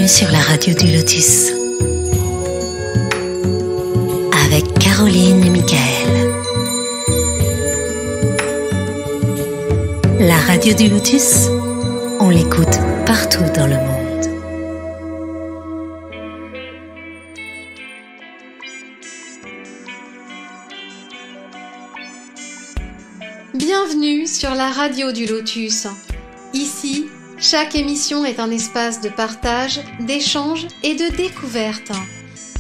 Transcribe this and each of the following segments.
Bienvenue sur la radio du Lotus avec Caroline et Michael. La radio du Lotus, on l'écoute partout dans le monde. Bienvenue sur la radio du Lotus. Ici, chaque émission est un espace de partage, d'échange et de découverte.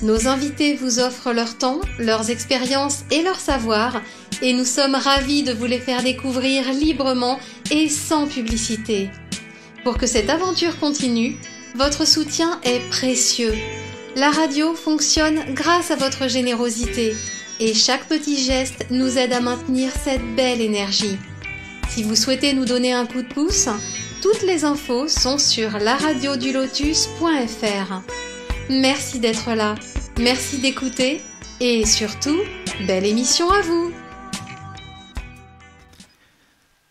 Nos invités vous offrent leur temps, leurs expériences et leur savoir, et nous sommes ravis de vous les faire découvrir librement et sans publicité. Pour que cette aventure continue, votre soutien est précieux. La radio fonctionne grâce à votre générosité, et chaque petit geste nous aide à maintenir cette belle énergie. Si vous souhaitez nous donner un coup de pouce, toutes les infos sont sur laradiodulotus.fr. Merci d'être là, merci d'écouter et surtout, belle émission à vous.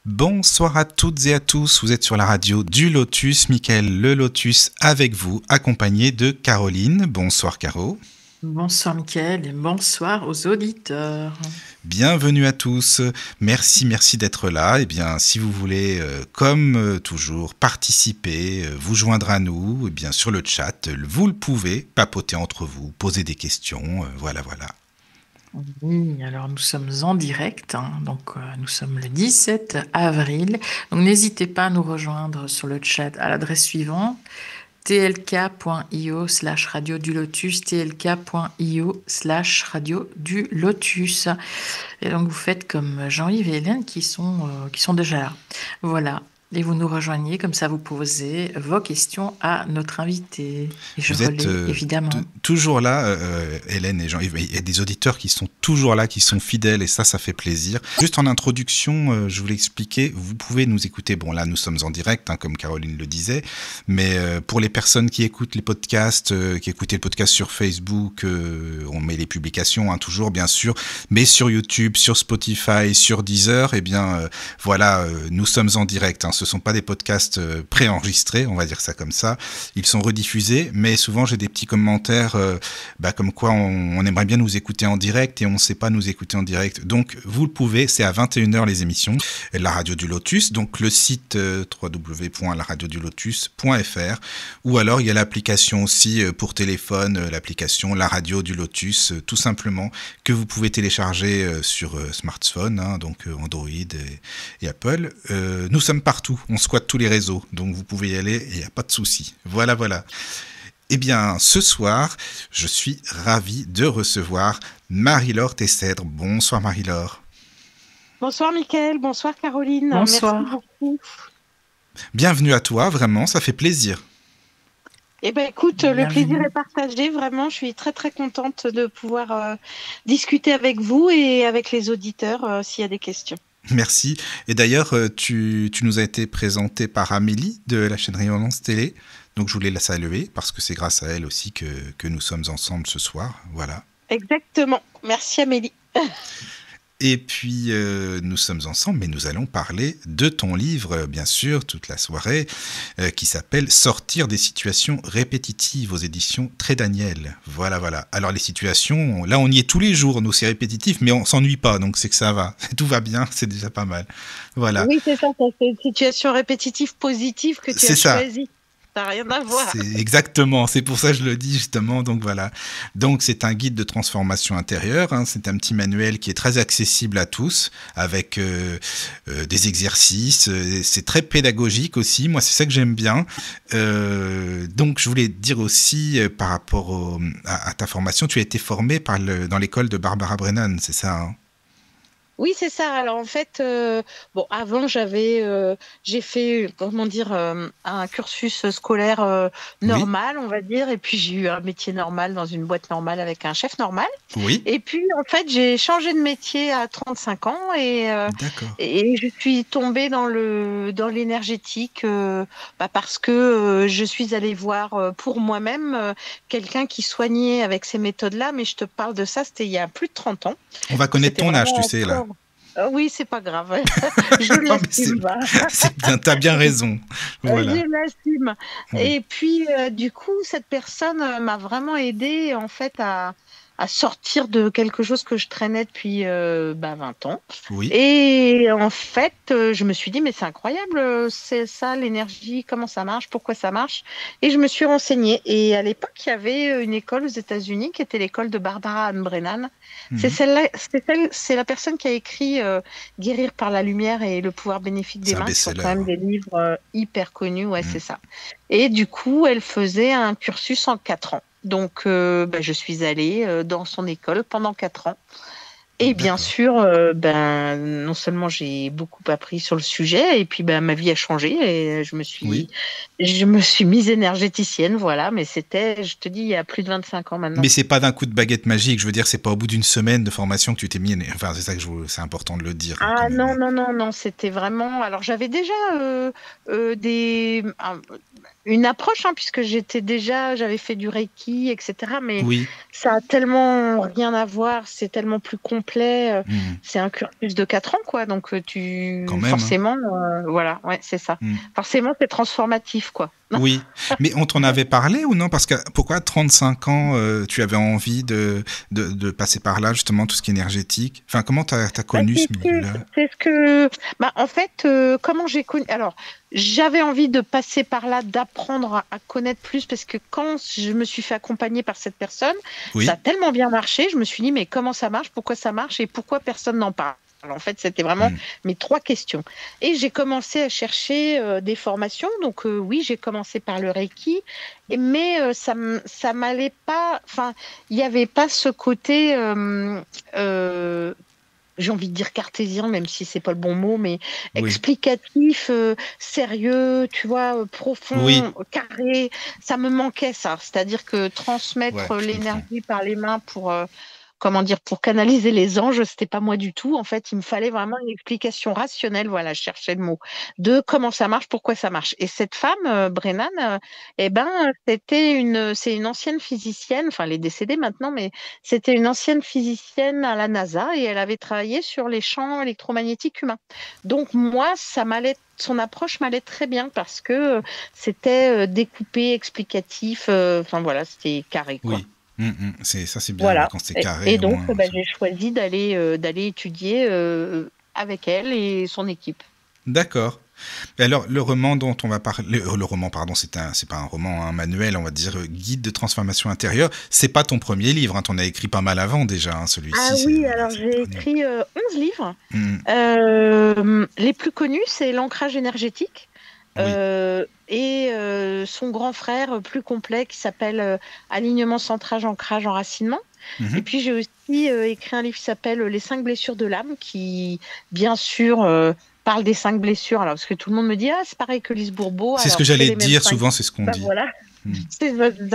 Bonsoir à toutes et à tous, vous êtes sur la radio du Lotus, Michael le Lotus avec vous, accompagné de Caroline. Bonsoir Caro. Bonsoir Michael et bonsoir aux auditeurs. Bienvenue à tous, merci d'être là. Eh bien, si vous voulez, comme toujours, participer, vous joindre à nous, eh bien, sur le chat, vous le pouvez, papoter entre vous, poser des questions, voilà. Oui, alors nous sommes en direct, donc nous sommes le 17 avril. Donc n'hésitez pas à nous rejoindre sur le chat à l'adresse suivante. tlk.io/radio du Lotus, tlk.io/radio du Lotus. Et donc vous faites comme Jean-Yves et Hélène qui sont déjà là. Voilà. Et vous nous rejoignez, comme ça vous posez vos questions à notre invité. Et je relais, évidemment. Toujours là, Hélène et Jean-Yves. Il y a des auditeurs qui sont toujours là, qui sont fidèles, et ça fait plaisir. Juste en introduction, je voulais expliquer, vous pouvez nous écouter. Bon, là, nous sommes en direct, comme Caroline le disait, mais pour les personnes qui écoutent les podcasts, qui écoutent les podcasts sur Facebook, on met les publications, toujours, bien sûr, mais sur YouTube, sur Spotify, sur Deezer, eh bien, voilà, nous sommes en direct, ce ne sont pas des podcasts préenregistrés, on va dire ça comme ça. Ils sont rediffusés, mais souvent j'ai des petits commentaires comme quoi on aimerait bien nous écouter en direct et on ne sait pas nous écouter en direct. Donc vous le pouvez, c'est à 21h les émissions. La radio du Lotus, donc le site www.laradiodulotus.fr, ou alors il y a l'application aussi pour téléphone, l'application La Radio du Lotus, tout simplement, que vous pouvez télécharger sur smartphone, donc Android et Apple. Nous sommes partout, on squatte tous les réseaux, donc vous pouvez y aller et il n'y a pas de souci. Voilà. Eh bien, ce soir, je suis ravi de recevoir Marie-Laure Tessèdre. Bonsoir Marie-Laure. Bonsoir Mickaël, bonsoir Caroline. Bonsoir. Merci beaucoup. Bienvenue à toi, vraiment, ça fait plaisir. Eh bien écoute, le plaisir est partagé, vraiment, je suis très très contente de pouvoir discuter avec vous et avec les auditeurs s'il y a des questions. Merci. Et d'ailleurs, tu nous as été présentée par Amélie de la chaîne Rayonnance Télé. Donc, je voulais la saluer parce que c'est grâce à elle aussi que nous sommes ensemble ce soir. Voilà. Exactement. Merci Amélie. Et puis, nous sommes ensemble, mais nous allons parler de ton livre, bien sûr, toute la soirée, qui s'appelle « Sortir des situations répétitives » aux éditions Trédaniel. Voilà. Alors, les situations, là, on y est tous les jours, nous, c'est répétitif, mais on ne s'ennuie pas, donc c'est que ça va. Tout va bien, c'est déjà pas mal. Voilà. Oui, c'est ça, c'est une situation répétitive positive que tu as choisie. Ça n'a rien à voir. Exactement, c'est pour ça que je le dis justement. Donc voilà. Donc c'est un guide de transformation intérieure. C'est un petit manuel qui est très accessible à tous, avec des exercices. C'est très pédagogique aussi. Moi, c'est ça que j'aime bien. Donc je voulais dire aussi par rapport à ta formation, tu as été formée dans l'école de Barbara Brennan, c'est ça Oui, c'est ça. Alors en fait, avant j'ai fait un cursus scolaire normal, on va dire, et puis j'ai eu un métier normal dans une boîte normale avec un chef normal. Oui. Et puis en fait, j'ai changé de métier à 35 ans et je suis tombée dans l'énergétique parce que je suis allée voir pour moi-même quelqu'un qui soignait avec ces méthodes-là, mais je te parle de ça, c'était il y a plus de 30 ans. On va connaître ton âge, tu sais, là. Oui, c'est pas grave. Je Non, mais l'assume. c'est bien, t'as bien raison. Voilà. Je l'assume. Oui. Et puis, du coup, cette personne m'a vraiment aidée en fait à sortir de quelque chose que je traînais depuis 20 ans. Oui. Et en fait, je me suis dit, mais c'est incroyable, c'est ça l'énergie, comment ça marche, pourquoi ça marche. Et je me suis renseignée. Et à l'époque, il y avait une école aux États-Unis qui était l'école de Barbara Ann Brennan. C'est celle-là, c'est la personne qui a écrit Guérir par la lumière et le pouvoir bénéfique des C'est un mains, qui sont best-seller. quand même des livres hyper connus. Ouais, c'est ça. Et du coup, elle faisait un cursus en 4 ans. Donc, je suis allée dans son école pendant 4 ans. Et bien D'accord. sûr, non seulement j'ai beaucoup appris sur le sujet, et puis ma vie a changé et je me suis mise énergéticienne, voilà. Mais c'était, je te dis, il y a plus de 25 ans maintenant. Mais c'est pas d'un coup de baguette magique. Je veux dire, c'est pas au bout d'une semaine de formation que tu t'es mis. Enfin, c'est ça que c'est important de le dire. Ah non, c'était vraiment. Alors j'avais déjà une approche, puisque j'avais fait du Reiki, etc. Mais ça a tellement rien à voir, c'est tellement plus complet. C'est un cursus de 4 ans, quoi. Donc forcément, voilà, ouais, c'est ça. Forcément, c'est transformatif, quoi. Oui, mais on t'en avait parlé ou non? Parce que pourquoi à 35 ans, tu avais envie de passer par là, justement, tout ce qui est énergétique? Enfin, comment tu as connu ce milieu-là? C'est ce que... en fait, comment j'ai connu... Alors, j'avais envie de passer par là, d'apprendre à connaître plus, parce que quand je me suis fait accompagner par cette personne, ça a tellement bien marché, je me suis dit, mais comment ça marche, pourquoi ça marche et pourquoi personne n'en parle? En fait, c'était vraiment mes 3 questions. Et j'ai commencé à chercher des formations. Donc, oui, j'ai commencé par le Reiki, mais ça m'allait pas. Enfin, il n'y avait pas ce côté, j'ai envie de dire cartésien, même si c'est pas le bon mot, mais explicatif, sérieux, tu vois, profond, carré. Ça me manquait, ça. C'est-à-dire que transmettre l'énergie par les mains pour pour canaliser les anges, c'était pas moi du tout. En fait, il me fallait vraiment une explication rationnelle, voilà, je cherchais le mot, de comment ça marche, pourquoi ça marche. Et cette femme, Brennan, c'est une ancienne physicienne, enfin, elle est décédée maintenant, mais c'était une ancienne physicienne à la NASA et elle avait travaillé sur les champs électromagnétiques humains. Donc, moi, son approche m'allait très bien parce que c'était découpé, explicatif, enfin voilà, c'était carré, quoi. C'est bien Voilà. quand c'est carré. Et donc, j'ai choisi d'aller étudier avec elle et son équipe. D'accord. Alors, le roman dont on va parler, le roman, pardon, c'est pas un roman, un manuel, on va dire, guide de transformation intérieure. C'est pas ton premier livre, t'en as écrit pas mal avant déjà, celui-ci. Ah oui, alors j'ai écrit 11 livres. Les plus connus, c'est L'ancrage énergétique. Et son grand frère plus complet qui s'appelle Alignement, centrage, ancrage, enracinement. Et puis j'ai aussi écrit un livre qui s'appelle Les 5 blessures de l'âme, qui bien sûr parle des 5 blessures. Alors parce que tout le monde me dit c'est pareil que Lise Bourbeau. C'est ce que j'allais te dire, souvent c'est ce qu'on dit. Voilà.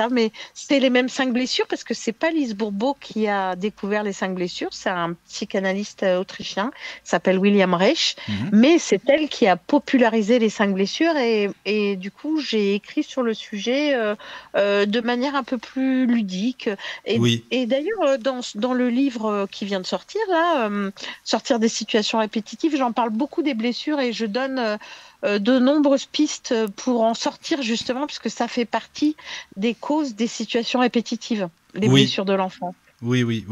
Mais c'est les mêmes 5 blessures parce que c'est pas Lise Bourbeau qui a découvert les 5 blessures, c'est un psychanalyste autrichien qui s'appelle William Reich, mais c'est elle qui a popularisé les 5 blessures et du coup j'ai écrit sur le sujet de manière un peu plus ludique. Et d'ailleurs dans le livre qui vient de sortir là, Sortir des situations répétitives, j'en parle beaucoup des blessures et je donne de nombreuses pistes pour en sortir justement, puisque ça fait partie des causes des situations répétitives, les blessures de l'enfant. Oui.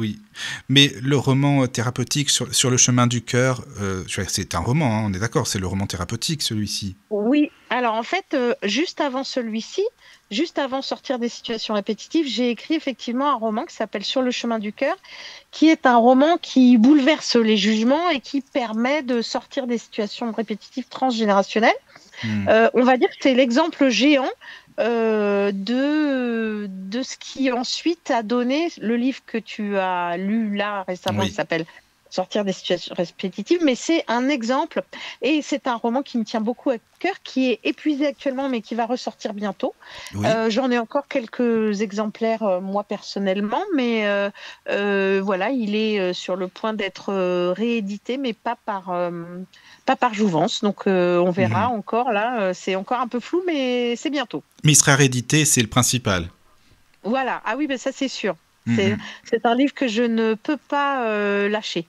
Mais le roman thérapeutique sur le chemin du cœur, c'est un roman, on est d'accord, c'est le roman thérapeutique celui-ci. Oui, alors en fait, juste avant celui-ci, juste avant Sortir des situations répétitives, j'ai écrit effectivement un roman qui s'appelle Sur le chemin du cœur, qui est un roman qui bouleverse les jugements et qui permet de sortir des situations répétitives transgénérationnelles. On va dire que c'est l'exemple géant de ce qui ensuite a donné le livre que tu as lu là récemment, qui s'appelle Sortir des situations répétitives, mais c'est un exemple et c'est un roman qui me tient beaucoup à cœur, qui est épuisé actuellement mais qui va ressortir bientôt. J'en ai encore quelques exemplaires moi personnellement, mais voilà, il est sur le point d'être réédité, mais pas par Jouvence, donc on verra encore là, c'est encore un peu flou, mais c'est bientôt. Mais il sera réédité, c'est le principal. Voilà, ah oui, ben ça c'est sûr. C'est un livre que je ne peux pas lâcher.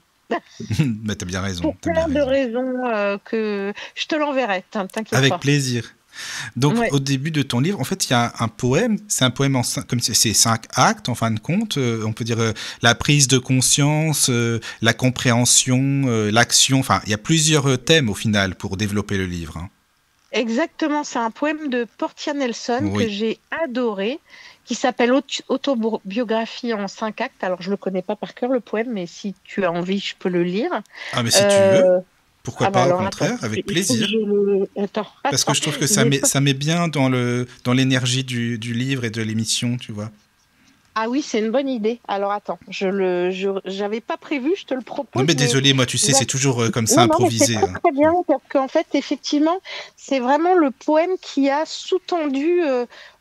Mais t'as bien raison. Pour plein de raisons que je te l'enverrai, t'inquiète pas. Avec plaisir. Donc, au début de ton livre, en fait, il y a un poème. C'est un poème comme c'est 5 actes, en fin de compte. On peut dire la prise de conscience, la compréhension, l'action. Enfin, il y a plusieurs thèmes, au final, pour développer le livre. Hein. Exactement. C'est un poème de Portia Nelson que j'ai adoré, qui s'appelle Autobiographie en 5 actes. Alors, je ne le connais pas par cœur, le poème, mais si tu as envie, je peux le lire. Ah, mais si tu veux, pourquoi pas, au contraire, avec plaisir. Parce que je trouve que ça met bien dans l'énergie du livre et de l'émission, tu vois. Ah oui, c'est une bonne idée. Alors, attends, j'avais pas prévu, je te le propose. Non, mais désolé, moi, tu sais, c'est toujours comme ça, improvisé. C'est très bien, parce qu'en fait, effectivement, c'est vraiment le poème qui a sous-tendu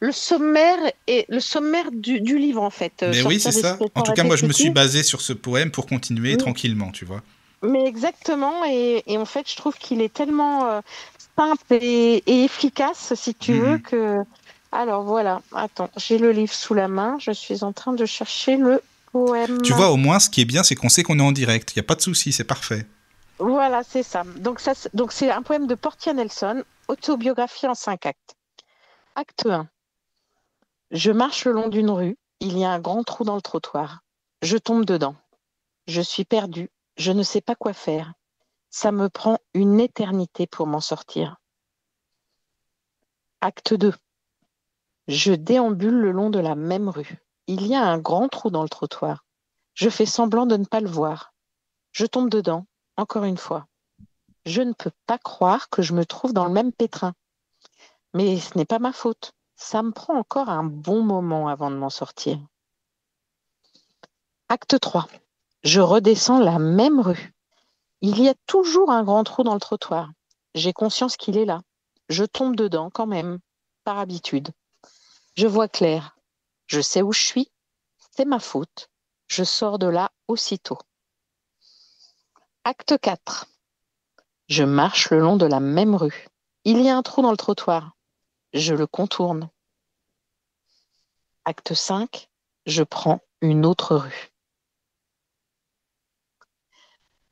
le sommaire du livre, en fait. Mais oui, c'est ça. En tout cas, moi, je me suis basé sur ce poème pour continuer tranquillement, tu vois. Mais exactement, et en fait, je trouve qu'il est tellement simple et efficace, si tu veux, que... Alors voilà, attends, j'ai le livre sous la main, je suis en train de chercher le poème. Tu vois, au moins, ce qui est bien, c'est qu'on sait qu'on est en direct, il n'y a pas de souci, c'est parfait. Voilà, c'est ça. Donc c'est un poème de Portia Nelson, Autobiographie en 5 actes. Acte 1. Je marche le long d'une rue, il y a un grand trou dans le trottoir. Je tombe dedans. Je suis perdue, je ne sais pas quoi faire. Ça me prend une éternité pour m'en sortir. Acte 2. Je déambule le long de la même rue. Il y a un grand trou dans le trottoir. Je fais semblant de ne pas le voir. Je tombe dedans, encore une fois. Je ne peux pas croire que je me trouve dans le même pétrin. Mais ce n'est pas ma faute. Ça me prend encore un bon moment avant de m'en sortir. Acte 3. Je redescends la même rue. Il y a toujours un grand trou dans le trottoir. J'ai conscience qu'il est là. Je tombe dedans quand même, par habitude. Je vois clair. Je sais où je suis. C'est ma faute. Je sors de là aussitôt. Acte 4. Je marche le long de la même rue. Il y a un trou dans le trottoir. Je le contourne. Acte 5. Je prends une autre rue.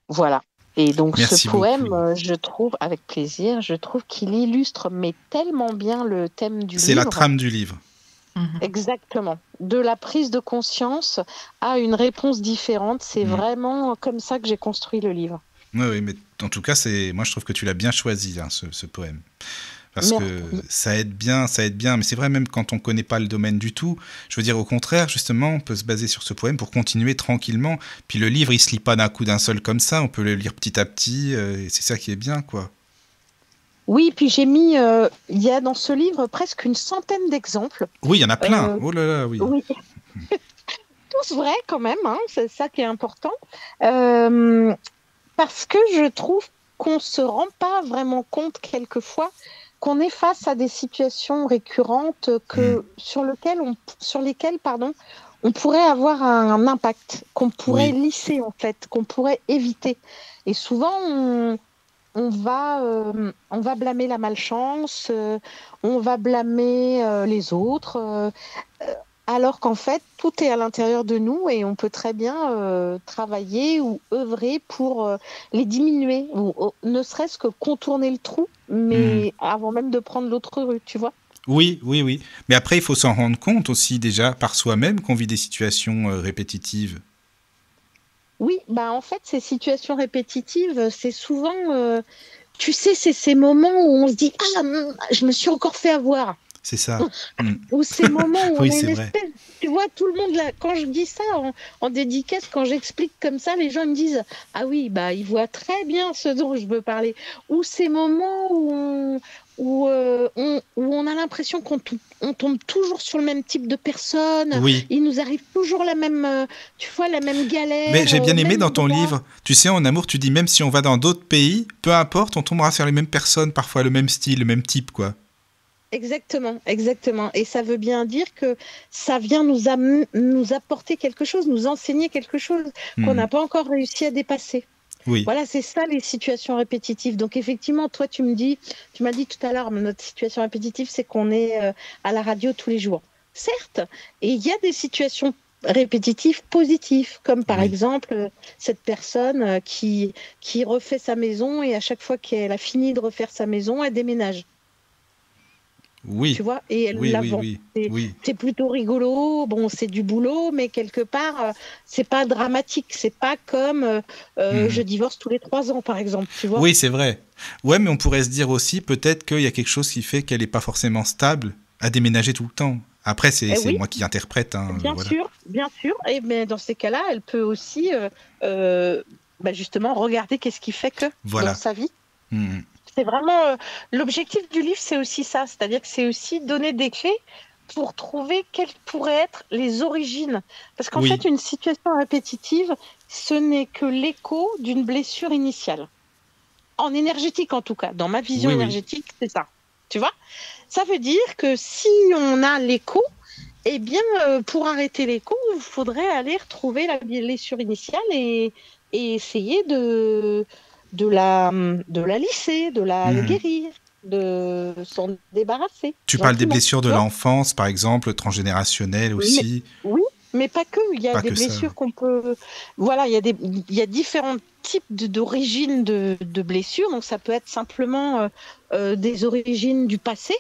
Voilà. Et donc ce poème, je trouve, avec plaisir, je trouve qu'il illustre mais tellement bien le thème du livre. C'est la trame du livre. Exactement. De la prise de conscience à une réponse différente. C'est vraiment comme ça que j'ai construit le livre. Oui, mais en tout cas, moi je trouve que tu l'as bien choisi, hein, ce poème. Parce que ça aide bien, mais c'est vrai, même quand on ne connaît pas le domaine du tout, je veux dire, au contraire, justement, on peut se baser sur ce poème pour continuer tranquillement. Puis le livre, il ne se lit pas d'un coup d'un seul comme ça, on peut le lire petit à petit, et c'est ça qui est bien, quoi. Oui, puis j'ai mis, il y a dans ce livre presque une centaine d'exemples. Oui, il y en a plein, oh là là, oui. Tous vrais quand même, hein, c'est ça qui est important. Parce que je trouve qu'on ne se rend pas vraiment compte quelquefois qu'on est face à des situations récurrentes sur lesquelles on pourrait avoir un impact, qu'on pourrait lisser en fait, qu'on pourrait éviter. Et souvent, on va blâmer la malchance, on va blâmer les autres, alors qu'en fait, tout est à l'intérieur de nous et on peut très bien travailler ou œuvrer pour les diminuer, ou ne serait-ce que contourner le trou, mais avant même de prendre l'autre rue, tu vois. Oui. Mais après, il faut s'en rendre compte aussi déjà par soi-même qu'on vit des situations répétitives. Oui, bah en fait, ces situations répétitives, c'est souvent, tu sais, c'est ces moments où on se dit « Ah, je me suis encore fait avoir ». C'est ça. Ou ces moments où on oui, est une vrai. espèce... Tu vois, tout le monde, là, quand je dis ça en dédicace, quand j'explique comme ça, les gens me disent « Ah oui, bah ils voient très bien ce dont je veux parler ». Ou ces moments où on a l'impression qu'on tombe toujours sur le même type de personne. Oui. Il nous arrive toujours la même galère. Mais j'ai bien aimé dans ton livre, tu sais, en amour, tu dis même si on va dans d'autres pays, peu importe, on tombera sur les mêmes personnes, parfois le même style, le même type, quoi. Exactement. Et ça veut bien dire que ça vient nous apporter quelque chose, nous enseigner quelque chose qu'on n'a pas encore réussi à dépasser. Oui. Voilà, c'est ça les situations répétitives. Donc effectivement, toi, tu m'as dit tout à l'heure, notre situation répétitive, c'est qu'on est à la radio tous les jours. Certes, et il y a des situations répétitifs positifs, comme par exemple cette personne qui refait sa maison et à chaque fois qu'elle a fini de refaire sa maison, elle déménage. Oui. Tu vois, et elle la vend. C'est plutôt rigolo, bon, c'est du boulot, mais quelque part, c'est pas dramatique. C'est pas comme je divorce tous les 3 ans, par exemple, tu vois. Oui, c'est vrai. Ouais, mais on pourrait se dire aussi, peut-être qu'il y a quelque chose qui fait qu'elle n'est pas forcément stable à déménager tout le temps. Après, c'est moi qui interprète. Bien sûr. Et mais dans ces cas-là, elle peut aussi, justement, regarder qu'est-ce qui fait que dans sa vie. C'est vraiment l'objectif du livre, c'est aussi ça, c'est-à-dire que c'est aussi donner des clés pour trouver quelles pourraient être les origines. Parce qu'en fait, une situation répétitive, ce n'est que l'écho d'une blessure initiale. En énergétique, en tout cas. Dans ma vision énergétique, c'est ça. Tu vois ? Ça veut dire que si on a l'écho, eh bien, pour arrêter l'écho, il faudrait aller retrouver la blessure initiale et essayer de la lisser, de la guérir, de s'en débarrasser. Tu parles des blessures de l'enfance, par exemple, transgénérationnelles aussi. Oui, mais pas que. Il y a des blessures qu'on peut... Voilà, il y a différents types d'origines de blessures. Donc, ça peut être simplement des origines du passé.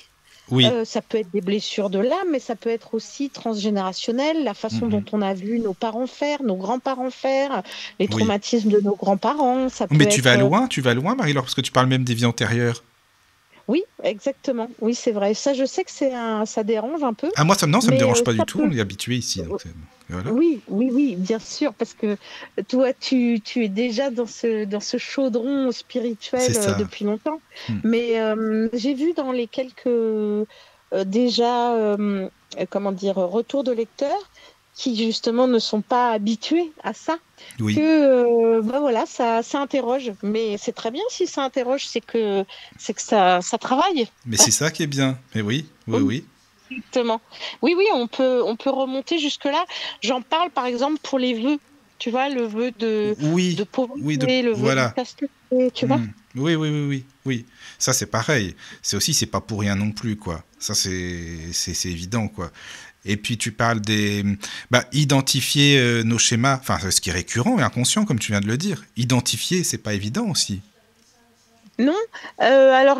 Oui. Ça peut être des blessures de l'âme, mais ça peut être aussi transgénérationnel, la façon dont on a vu nos parents faire, nos grands-parents faire, les traumatismes de nos grands-parents. Mais tu vas loin, Marie-Laure, parce que tu parles même des vies antérieures. Oui, exactement. Oui, c'est vrai. Ça, je sais que ça dérange un peu. Ah, moi, ça me dérange pas du tout. On est habitué ici. Donc voilà. Oui, bien sûr, parce que toi, tu es déjà dans ce chaudron spirituel depuis longtemps. Mais j'ai vu dans les quelques retours de lecteurs qui justement ne sont pas habitués à ça, que ça interroge. Mais c'est très bien si ça interroge, c'est que ça travaille. Mais c'est ça qui est bien. Mais oui. Exactement. Oui, on peut remonter jusque-là. J'en parle par exemple pour les vœux. Tu vois, le vœu de pauvreté, le vœu de chasteté, tu vois. Oui. Ça, c'est pareil. C'est pas pour rien non plus, quoi. Ça, c'est évident, quoi. Et puis, tu parles identifier nos schémas, enfin, ce qui est récurrent et inconscient, comme tu viens de le dire. Identifier, c'est pas évident aussi. Non, alors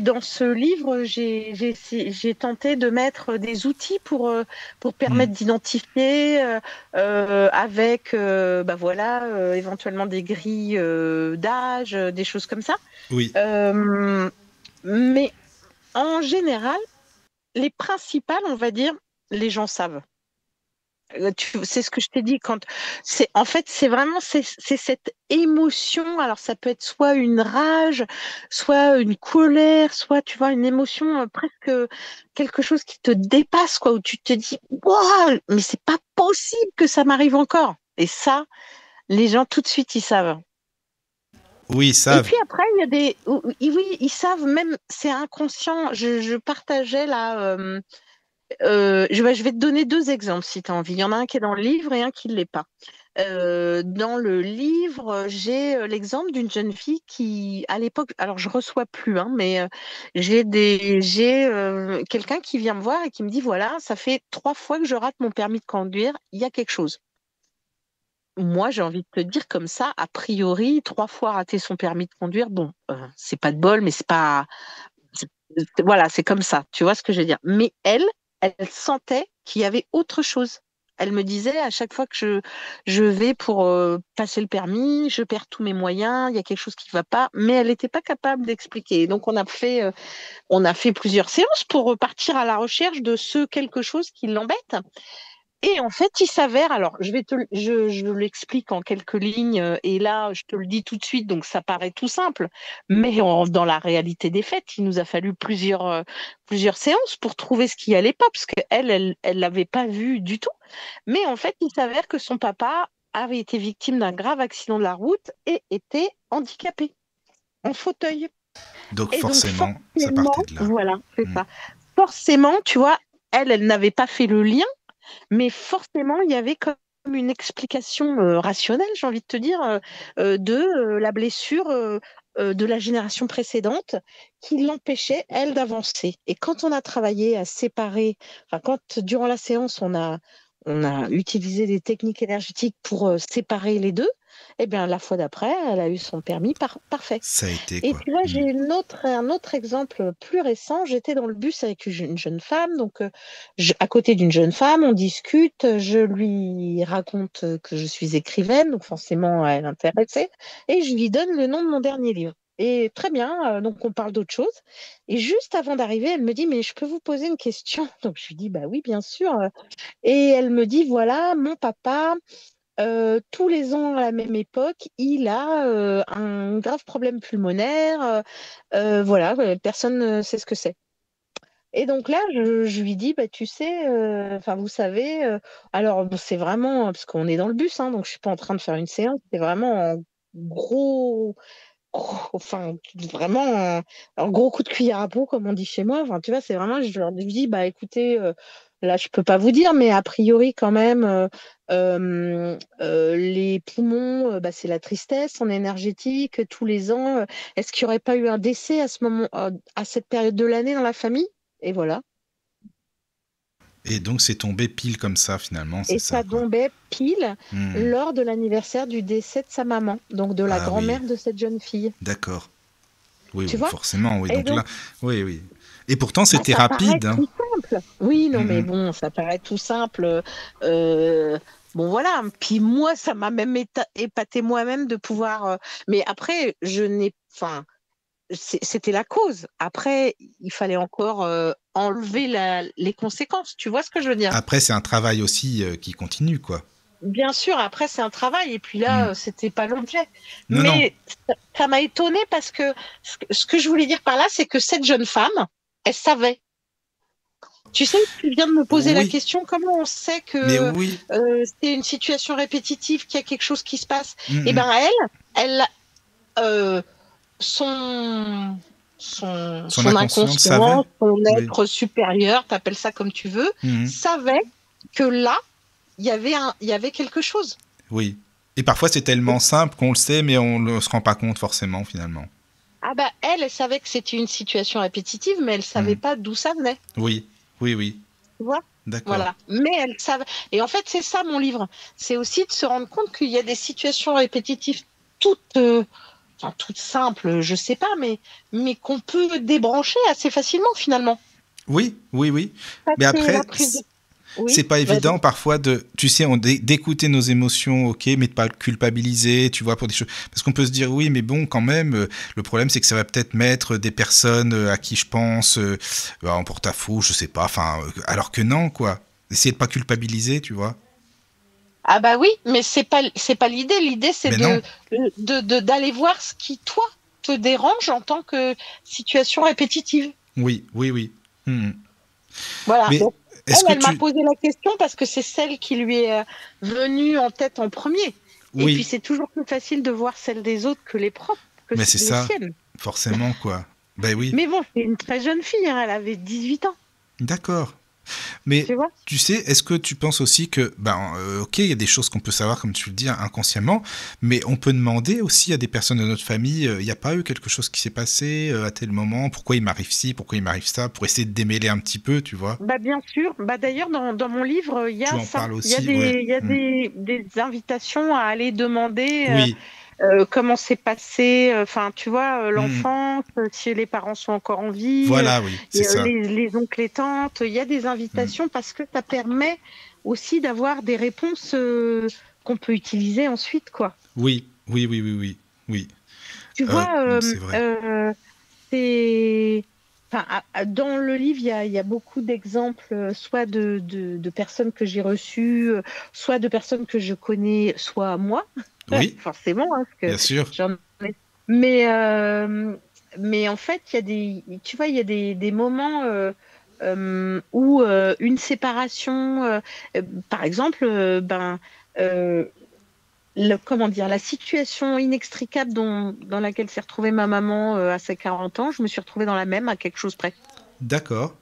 dans ce livre, j'ai tenté de mettre des outils pour permettre d'identifier avec éventuellement des grilles d'âge, des choses comme ça. Oui. Mais en général, les principales, on va dire, les gens savent. C'est ce que je t'ai dit c'est vraiment cette émotion. Alors ça peut être soit une rage, soit une colère, soit tu vois une émotion presque quelque chose qui te dépasse où tu te dis waouh, mais c'est pas possible que ça m'arrive encore. Et ça, les gens tout de suite ils savent. Oui, ils savent. Et puis après ils savent même, c'est inconscient. Je partageais là. Je vais te donner 2 exemples si tu as envie. Il y en a un qui est dans le livre et un qui ne l'est pas. Dans le livre, j'ai l'exemple d'une jeune fille qui, à l'époque, alors je reçois plus, mais j'ai quelqu'un qui vient me voir et qui me dit voilà, ça fait 3 fois que je rate mon permis de conduire, il y a quelque chose. Moi, j'ai envie de te dire comme ça, a priori, 3 fois rater son permis de conduire, bon, c'est pas de bol, mais c'est pas. Voilà, c'est comme ça, tu vois ce que je veux dire. Mais elle sentait qu'il y avait autre chose. Elle me disait à chaque fois que je vais pour passer le permis, je perds tous mes moyens, il y a quelque chose qui ne va pas, mais elle n'était pas capable d'expliquer. Donc on a fait plusieurs séances pour partir à la recherche de ce quelque chose qui l'embête. Et en fait, il s'avère, alors je l'explique en quelques lignes, et là, je te le dis tout de suite, donc ça paraît tout simple, mais dans la réalité des faits, il nous a fallu plusieurs séances pour trouver ce qui allait pas, parce qu'elle l'avait pas vu du tout. Mais en fait, il s'avère que son papa avait été victime d'un grave accident de la route et était handicapé, en fauteuil. Donc forcément, ça partait de là. Voilà, c'est ça. Forcément, tu vois, elle n'avait pas fait le lien, mais forcément, il y avait comme une explication rationnelle, j'ai envie de te dire, de la blessure de la génération précédente qui l'empêchait, elle, d'avancer. Et quand on a travaillé à séparer, enfin, quand durant la séance, on on a utilisé des techniques énergétiques pour séparer les deux. Eh bien, la fois d'après, elle a eu son permis parfait. Ça a été, Et quoi. puis là, j'ai un autre exemple plus récent. J'étais dans le bus avec une jeune femme. Donc, à côté d'une jeune femme, on discute. Je lui raconte que je suis écrivaine. Donc, forcément, elle est intéressée. Et je lui donne le nom de mon dernier livre. Et très bien, donc on parle d'autre chose. Et juste avant d'arriver, elle me dit, mais je peux vous poser une question? Donc, je lui dis, bah oui, bien sûr. Et elle me dit, voilà, mon papa... tous les ans à la même époque, il a un grave problème pulmonaire. Voilà, personne ne sait ce que c'est. Et donc là, je lui dis, bah, tu sais, enfin, vous savez, alors bon, c'est vraiment, parce qu'on est dans le bus, hein, donc je suis pas en train de faire une séance, c'est vraiment un enfin, vraiment un gros coup de cuillère à peau, comme on dit chez moi. Enfin, tu vois, c'est vraiment, je leur dis, bah, écoutez, là, je peux pas vous dire, mais a priori, quand même, les poumons, bah, c'est la tristesse, en énergétique, tous les ans. Est-ce qu'il n'y aurait pas eu un décès à ce moment, à cette période de l'année dans la famille? Et voilà. Et donc, c'est tombé pile comme ça, finalement, c'est Et ça, ça quoi. tombait pile lors de l'anniversaire du décès de sa maman, donc de la grand-mère de cette jeune fille. D'accord. Oui, Tu oui, vois forcément, oui. Et Donc là, oui, oui. Et pourtant, bah, c'était ça paraît rapide. Hein. tout simple. Oui, non, mais bon, ça paraît tout simple. Bon, voilà. Puis moi, ça m'a même épaté moi-même de pouvoir. Mais après, enfin, c'était la cause. Après, il fallait encore enlever les conséquences. Tu vois ce que je veux dire? Après, c'est un travail aussi qui continue, quoi. Bien sûr, après, c'est un travail. Et puis là, c'était pas l'objet. Non, Mais ça m'a étonnée parce que ce que je voulais dire par là, c'est que cette jeune femme, elle savait. Tu sais, tu viens de me poser la question, comment on sait que c'est une situation répétitive, qu'il y a quelque chose qui se passe? Eh bien, son inconscient, son être supérieur, t'appelles ça comme tu veux, savait que là, il y avait quelque chose. Oui. Et parfois, c'est tellement simple qu'on le sait, mais on ne se rend pas compte forcément, finalement. Ah bah, elle savait que c'était une situation répétitive, mais elle ne savait pas d'où ça venait. Oui, oui, oui. Tu vois? D'accord. Voilà. Mais elle savait. Et en fait, c'est ça mon livre. C'est aussi de se rendre compte qu'il y a des situations répétitives toutes simples, je sais pas, mais qu'on peut débrancher assez facilement finalement. Oui, oui, oui. Mais après, c'est pas évident parfois d'écouter nos émotions, ok, mais de pas culpabiliser, tu vois, pour des choses. Parce qu'on peut se dire, oui, mais bon, quand même, le problème, c'est que ça va peut-être mettre des personnes à qui je pense en porte-à-faux, je sais pas, enfin, alors que non, quoi. Essayer de pas culpabiliser, tu vois. Ah bah oui, mais c'est pas l'idée. L'idée, c'est d'aller voir ce qui, toi, te dérange en tant que situation répétitive. Oui, oui, oui. Voilà. Mais donc, elle m'a posé la question parce que c'est celle qui lui est venue en tête en premier. Oui. Et puis, c'est toujours plus facile de voir celle des autres que les propres, que mais c'est les ça, siennes. Forcément, quoi. Ben oui. Mais bon, c'est une très jeune fille, hein, elle avait 18 ans. D'accord. Mais tu sais, est-ce que tu penses aussi que, ok, il y a des choses qu'on peut savoir, comme tu le dis, inconsciemment, mais on peut demander aussi à des personnes de notre famille, il n'y a pas eu quelque chose qui s'est passé à tel moment, pourquoi il m'arrive ci, pourquoi il m'arrive ça, pour essayer de démêler un petit peu, tu vois? Bah bien sûr. Bah d'ailleurs, dans mon livre, il y a ça. Il y a des invitations à aller demander. Oui. Comment c'est passé, enfin tu vois, l'enfance, si les parents sont encore en vie, voilà, oui, c'est ça. Les oncles et tantes, il y a des invitations parce que ça permet aussi d'avoir des réponses qu'on peut utiliser ensuite, quoi. Oui, oui, oui, oui, oui, oui. Tu vois, c'est vrai. dans le livre, il y a beaucoup d'exemples, soit de personnes que j'ai reçues, soit de personnes que je connais, soit moi. Oui, forcément, hein, parce que bien sûr. Mais en fait, tu vois, il y a des moments où une séparation, par exemple, comment dire, la situation inextricable dans laquelle s'est retrouvée ma maman à ses 40 ans, je me suis retrouvée dans la même à quelque chose près. D'accord.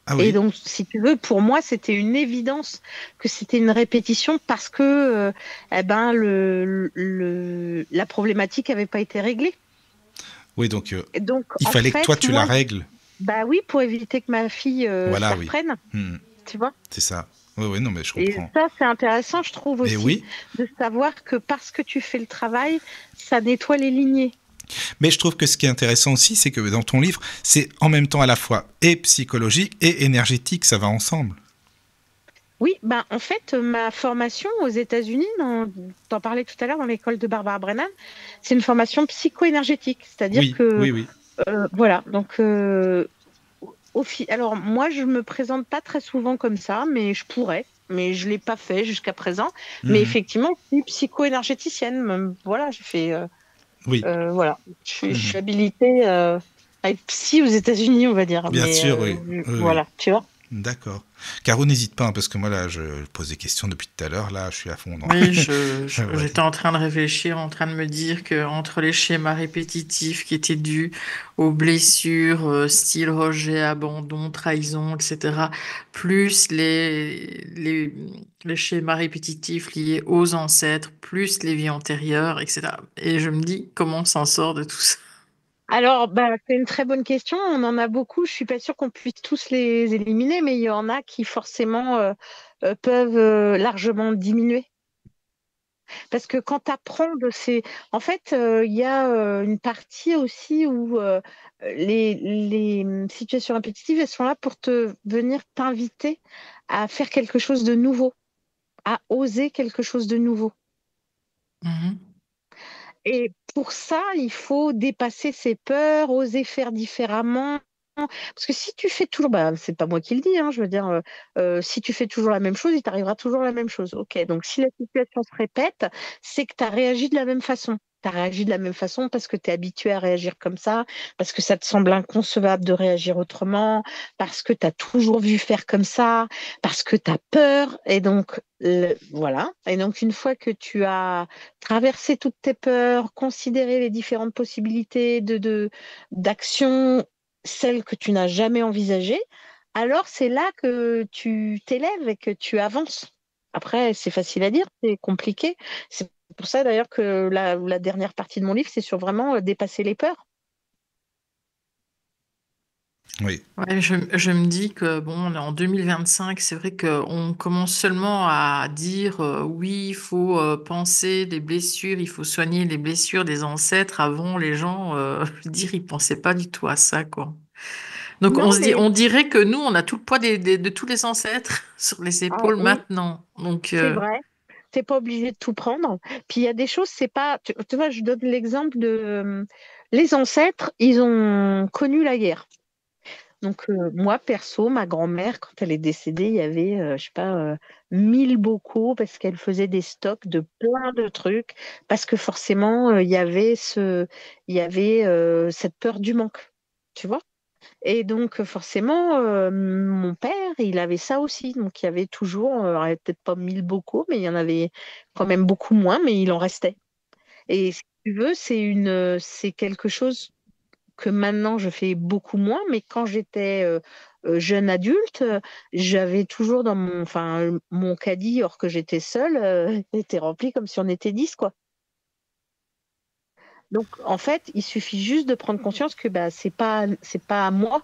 Ah oui. Et donc, si tu veux, pour moi, c'était une évidence que c'était une répétition parce que la problématique n'avait pas été réglée. Oui, donc il fallait que toi, tu la règles. Bah oui, pour éviter que ma fille se reprenne. Oui. Tu vois ? C'est ça. Oui, oui, non, mais je Et comprends. ça, c'est intéressant, je trouve Et aussi, oui, de savoir que parce que tu fais le travail, ça nettoie les lignées. mais je trouve que ce qui est intéressant aussi, c'est que dans ton livre, c'est en même temps à la fois et psychologique et énergétique, ça va ensemble. Oui, ben, en fait, ma formation aux États-Unis, t'en parlais tout à l'heure dans l'école de Barbara Brennan, c'est une formation psycho-énergétique. C'est-à-dire Oui, que, oui, oui. voilà, donc, alors moi, je me présente pas très souvent comme ça, mais je pourrais. Mais je l'ai pas fait jusqu'à présent. Mais Mhm. effectivement, je suis psycho-énergéticienne. Voilà, j'ai fait, Oui. voilà, je Mhm. suis habilitée à être psy aux États-Unis, on va dire. Bien Mais sûr, oui. Oui, oui. voilà, tu vois. D'accord. Caro, n'hésite pas, hein, parce que moi, là, je pose des questions depuis tout à l'heure. Là, je suis à fond dans... Oui, Vas-y. j'étais en train de réfléchir, en train de me dire que entre les schémas répétitifs qui étaient dus aux blessures, style rejet, abandon, trahison, etc., plus les schémas répétitifs liés aux ancêtres, plus les vies antérieures, etc. Et je me dis, comment on s'en sort de tout ça? Alors, bah, c'est une très bonne question. On en a beaucoup. Je suis pas sûre qu'on puisse tous les éliminer, mais il y en a qui forcément peuvent largement diminuer. Parce que quand tu apprends de ces... En fait, il y a une partie aussi où les situations répétitives, elles sont là pour te venir t'inviter à faire quelque chose de nouveau, à oser quelque chose de nouveau. Mhm. Et pour ça, il faut dépasser ses peurs, oser faire différemment. Parce que si tu fais toujours, bah, c'est pas moi qui le dis, hein, je veux dire, si tu fais toujours la même chose, il t'arrivera toujours la même chose. Ok, donc si la situation se répète, c'est que tu as réagi de la même façon. Tu as réagi de la même façon parce que tu es habitué à réagir comme ça, parce que ça te semble inconcevable de réagir autrement, parce que tu as toujours vu faire comme ça, parce que tu as peur. Et donc, voilà. Et donc, une fois que tu as traversé toutes tes peurs, considéré les différentes possibilités d'action, celles que tu n'as jamais envisagées, alors c'est là que tu t'élèves et que tu avances. Après, c'est facile à dire, c'est compliqué. C'est pour ça d'ailleurs que la dernière partie de mon livre, c'est sur vraiment dépasser les peurs. Oui. Ouais, je me dis que bon, on est en 2025, c'est vrai qu'on commence seulement à dire oui, il faut penser les blessures, il faut soigner les blessures des ancêtres. Avant, les gens, je veux dire, ils pensaient pas du tout à ça, quoi. Donc Non, mais on dirait que nous, on a tout le poids de tous les ancêtres sur les épaules oui, maintenant. Donc c'est vrai. T'es pas obligé de tout prendre. Puis il y a des choses, c'est pas. Tu vois, je donne l'exemple de les ancêtres, ils ont connu la guerre. Donc, moi, perso, ma grand-mère, quand elle est décédée, il y avait, je sais pas, 1000 bocaux parce qu'elle faisait des stocks de plein de trucs, parce que forcément, il y avait cette peur du manque, tu vois. Et donc, forcément, mon père, il avait ça aussi. Donc, il y avait toujours, alors, peut-être pas 1000 bocaux, mais il y en avait quand même beaucoup moins, mais il en restait. Et si tu veux, c'est quelque chose que maintenant je fais beaucoup moins, mais quand j'étais jeune adulte, j'avais toujours dans mon caddie, or que j'étais seule, était rempli comme si on était 10, quoi. Donc en fait, il suffit juste de prendre conscience que bah, c'est pas à moi,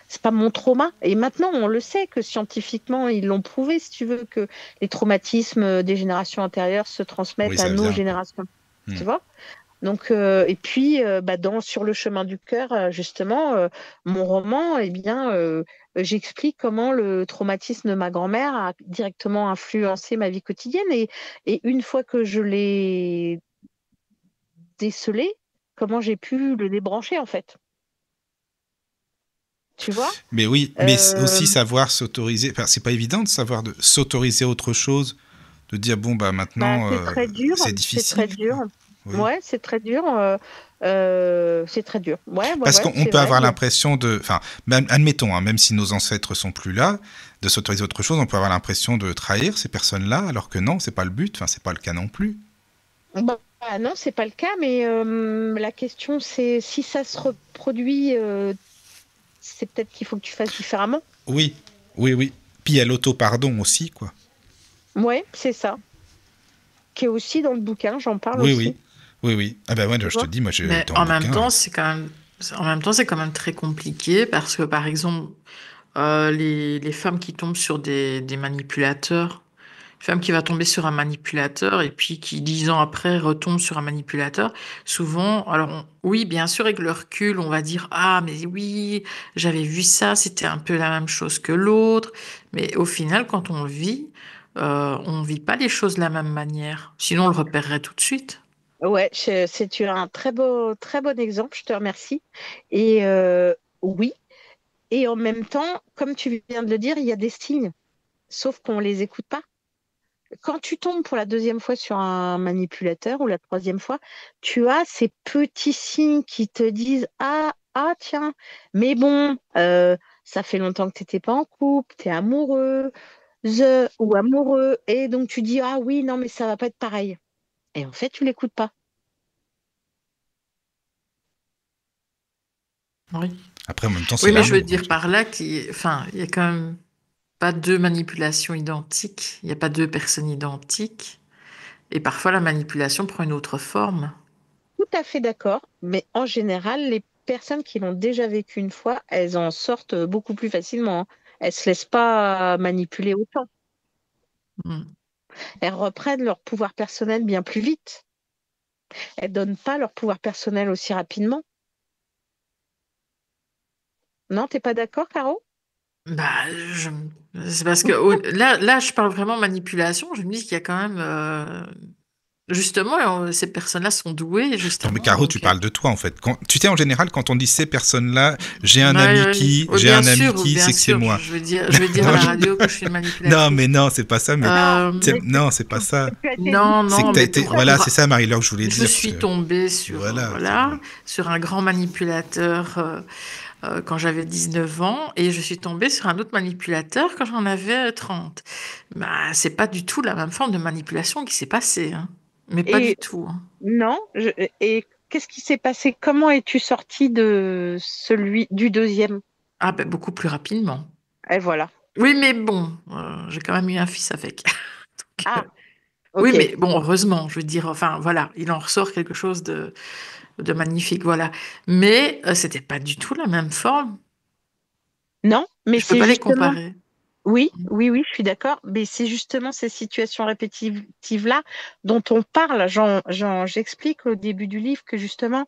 c'est pas mon trauma. Et maintenant, on le sait que scientifiquement, ils l'ont prouvé, si tu veux, que les traumatismes des générations antérieures se Oui, transmettent à ça nos vient, quoi. générations. Hmm. Tu vois? Donc, et puis, bah, Sur le chemin du cœur, justement, mon roman, eh bien, j'explique comment le traumatisme de ma grand-mère a directement influencé ma vie quotidienne. Et une fois que je l'ai décelé, comment j'ai pu le débrancher, en fait. Tu vois? Mais oui, mais Euh, aussi savoir s'autoriser. Enfin, c'est pas évident de savoir de s'autoriser autre chose, de dire bon bah Bah, maintenant c'est très dur, c'est c'est très difficile, dur. quoi. Oui. Ouais, c'est très dur. C'est très dur. Ouais, ouais, Parce ouais, qu'on c'est peut vrai. avoir l'impression de, enfin, même, admettons, hein, même si nos ancêtres sont plus là, de s'autoriser autre chose, on peut avoir l'impression de trahir ces personnes-là, alors que non, c'est pas le but. Enfin, c'est pas le cas non plus. Bah, non, c'est pas le cas, mais la question c'est si ça se reproduit, c'est peut-être qu'il faut que tu fasses différemment. Oui, oui, oui. Puis il y a l'auto-pardon aussi, quoi. Ouais, c'est ça. Qui est aussi dans le bouquin, j'en parle Oui, oui, aussi. oui, oui. Ah ben ouais, Tu je te vois? dis, moi, mais dans le en même bouquin. temps, c'est quand même très compliqué parce que, par exemple, les femmes qui tombent sur des manipulateurs. Une femme qui va tomber sur un manipulateur et puis qui, 10 ans après, retombe sur un manipulateur. Souvent, alors oui, bien sûr, avec le recul, on va dire, ah, mais oui, j'avais vu ça, c'était un peu la même chose que l'autre. Mais au final, quand on vit pas les choses de la même manière. Sinon, on le repérerait tout de suite. Ouais, c'est un très bon exemple, je te remercie. Et oui, et en même temps, comme tu viens de le dire, il y a des signes, sauf qu'on ne les écoute pas. Quand tu tombes pour la deuxième fois sur un manipulateur ou la troisième fois, tu as ces petits signes qui te disent ah tiens, mais bon, ça fait longtemps que tu n'étais pas en couple, tu es amoureuse ou amoureux, et donc tu dis ah oui, non, mais ça va pas être pareil. Et en fait, tu l'écoutes pas. Oui. Après, en même temps, c'est Oui, mais l'amour, je veux dire par là enfin, il y a quand même pas deux manipulations identiques, il n'y a pas deux personnes identiques. Et parfois, la manipulation prend une autre forme. Tout à fait d'accord, mais en général, les personnes qui l'ont déjà vécu une fois, elles en sortent beaucoup plus facilement, hein. Elles se laissent pas manipuler autant. Mm. Elles reprennent leur pouvoir personnel bien plus vite. Elles donnent pas leur pouvoir personnel aussi rapidement. Non, t'es pas d'accord, Caro? Bah, c'est parce que là, je parle vraiment manipulation. Je me dis qu'il y a quand même, justement, ces personnes-là sont douées, Non, mais justement. Caro, tu Donc, parles de toi, en fait. Tu sais, en général, quand on dit ces personnes-là, j'ai un ouais, ami ouais. qui, Oui, j'ai un ami qui, bien c'est que c'est sûr. moi. Je vais dire à Non, la radio que je suis une non, manipulatrice. mais non, c'est pas ça. Mais Euh, non, c'est pas ça. Tu as été non, C'est que non, t'as mais été. Voilà, c'est ça, Marie-Laure, que je voulais je dire. Parce suis que... tombée sur, Voilà, c'est voilà, bon. sur un grand manipulateur quand j'avais 19 ans et je suis tombée sur un autre manipulateur quand j'en avais 30. Bah, c'est pas du tout la même forme de manipulation qui s'est passée, hein. Mais pas du Et tout, hein. non, et qu'est-ce qui s'est passé? Comment es-tu sortie de celui du deuxième? Ah, ben, beaucoup plus rapidement. Et voilà. Oui, mais bon, j'ai quand même eu un fils avec. Donc, Ah, oui, ok. mais bon, heureusement, je veux dire, enfin, voilà, il en ressort quelque chose de magnifique, voilà. Mais c'était pas du tout la même forme. Non, mais Je peux c'est pas les justement. comparer. Oui, oui, oui, je suis d'accord. Mais c'est justement ces situations répétitives-là dont on parle. J'explique au début du livre que justement,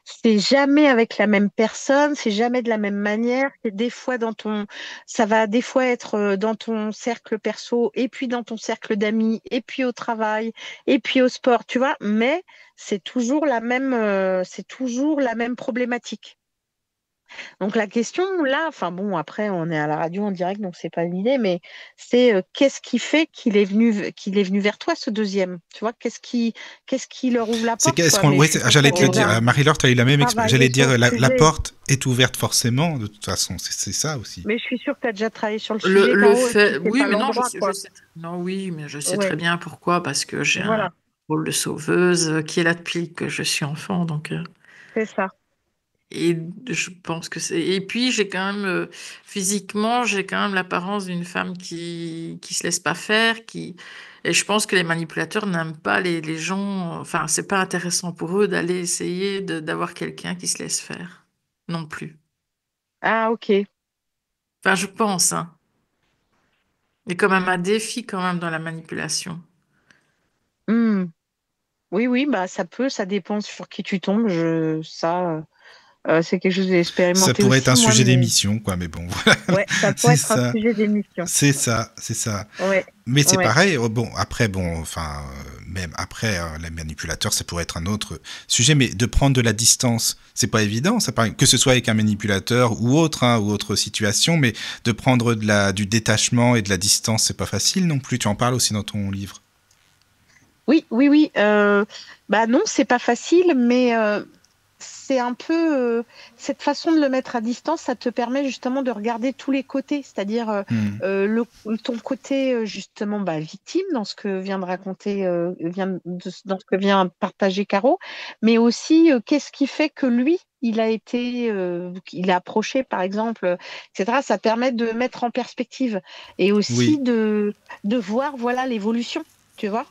c'est jamais avec la même personne, c'est jamais de la même manière. C'est des fois ça va des fois être dans ton cercle perso, et puis dans ton cercle d'amis, et puis au travail, et puis au sport, tu vois. Mais c'est toujours la même problématique. Donc la question là, enfin bon, après on est à la radio en direct, donc c'est pas une idée, mais c'est qu'est-ce qui fait qu'il est venu vers toi ce deuxième, tu vois, qu'est-ce qui leur ouvre la C'est porte, qu'est-ce quoi. qu'on. Mais Oui, je suppose j'allais qu'on te le a dire. déjà Marie-Laure, tu as eu la même expérience. travaillé J'allais sur dire, le la sujet. porte est ouverte forcément, de toute façon. C'est ça aussi. Mais je suis sûre que tu as déjà travaillé sur le Le, sujet, le Caro, et puis fait, c'est oui, pas mais non, l'endroit, je quoi. sais, non, oui, mais je sais Ouais, très bien pourquoi, parce que j'ai un voilà, rôle de sauveuse qui est là depuis que je suis enfant, donc. c'est ça. Et je pense que c'est. Et puis, j'ai quand même, physiquement, j'ai quand même l'apparence d'une femme qui se laisse pas faire, qui. Et je pense que les manipulateurs n'aiment pas les gens. Enfin, c'est pas intéressant pour eux d'aller essayer d'avoir quelqu'un qui se laisse faire. Non plus. Ah, ok. Enfin, je pense, hein. Il y a quand même un défi quand même dans la manipulation. Hmm. Oui, oui, bah ça dépend sur qui tu tombes. C'est quelque chose que j'ai Ça expérimenté pourrait être un aussi, moi, sujet mais d'émission, quoi. Mais bon, voilà. ouais, ça pourrait C'est être un ça. sujet d'émission. C'est ça. C'est ça. Ouais, Mais c'est ouais. pareil. Bon, après, bon, enfin, même après, les manipulateurs, ça pourrait être un autre sujet. Mais de prendre de la distance, c'est pas évident. Ça paraît que ce soit avec un manipulateur ou autre, hein, ou autre situation. Mais de prendre du détachement et de la distance, c'est pas facile non plus. Tu en parles aussi dans ton livre. Oui, oui, oui. Bah non, c'est pas facile, mais c'est un peu cette façon de le mettre à distance, ça te permet justement de regarder tous les côtés, c'est-à-dire Hmm. ton côté justement bah, victime dans ce que vient de raconter, dans ce que vient de partager Caro, mais aussi qu'est-ce qui fait que lui, il a approché par exemple, etc. Ça permet de mettre en perspective et aussi Oui. de voir voilà l'évolution, tu vois.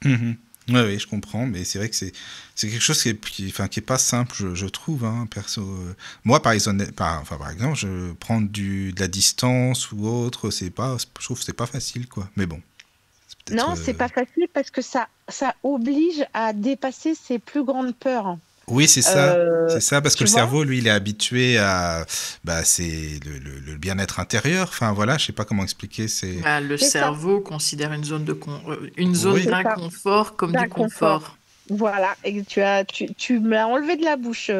Mhm. Oui, oui, je comprends, mais c'est vrai que c'est quelque chose qui est pas simple, je trouve, hein, perso. Moi, par exemple, je prends de la distance ou autre, je trouve que c'est pas facile, quoi. Mais bon, c'est peut-être. Non, c'est pas facile parce que ça oblige à dépasser ses plus grandes peurs. Oui, Euh, c'est ça, parce que Tu le vois? cerveau, lui, il est habitué à, c'est le bien-être intérieur. Enfin, voilà, je sais pas comment expliquer. Bah, le C'est ça, cerveau considère une zone Oui, c'est ça, d'inconfort comme du d'inconfort. confort. Voilà, et tu me l'as enlevé de la bouche.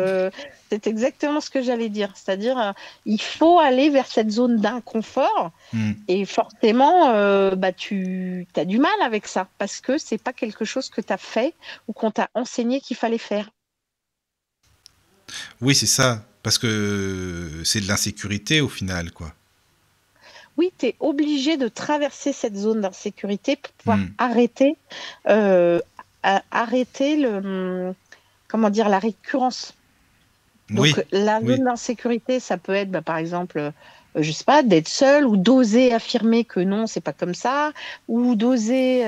C'est exactement ce que j'allais dire. C'est-à-dire, il faut aller vers cette zone d'inconfort hmm. et forcément, bah, tu as du mal avec ça parce que c'est pas quelque chose que tu as fait ou qu'on t'a enseigné qu'il fallait faire. Oui, c'est ça, parce que c'est de l'insécurité au final, quoi. Oui, tu es obligé de traverser cette zone d'insécurité pour pouvoir Hmm. euh, arrêter comment dire, la récurrence. Donc, Oui, la oui, zone d'insécurité, ça peut être, bah, par exemple, je sais pas, d'être seul ou d'oser affirmer que non, c'est pas comme ça, ou d'oser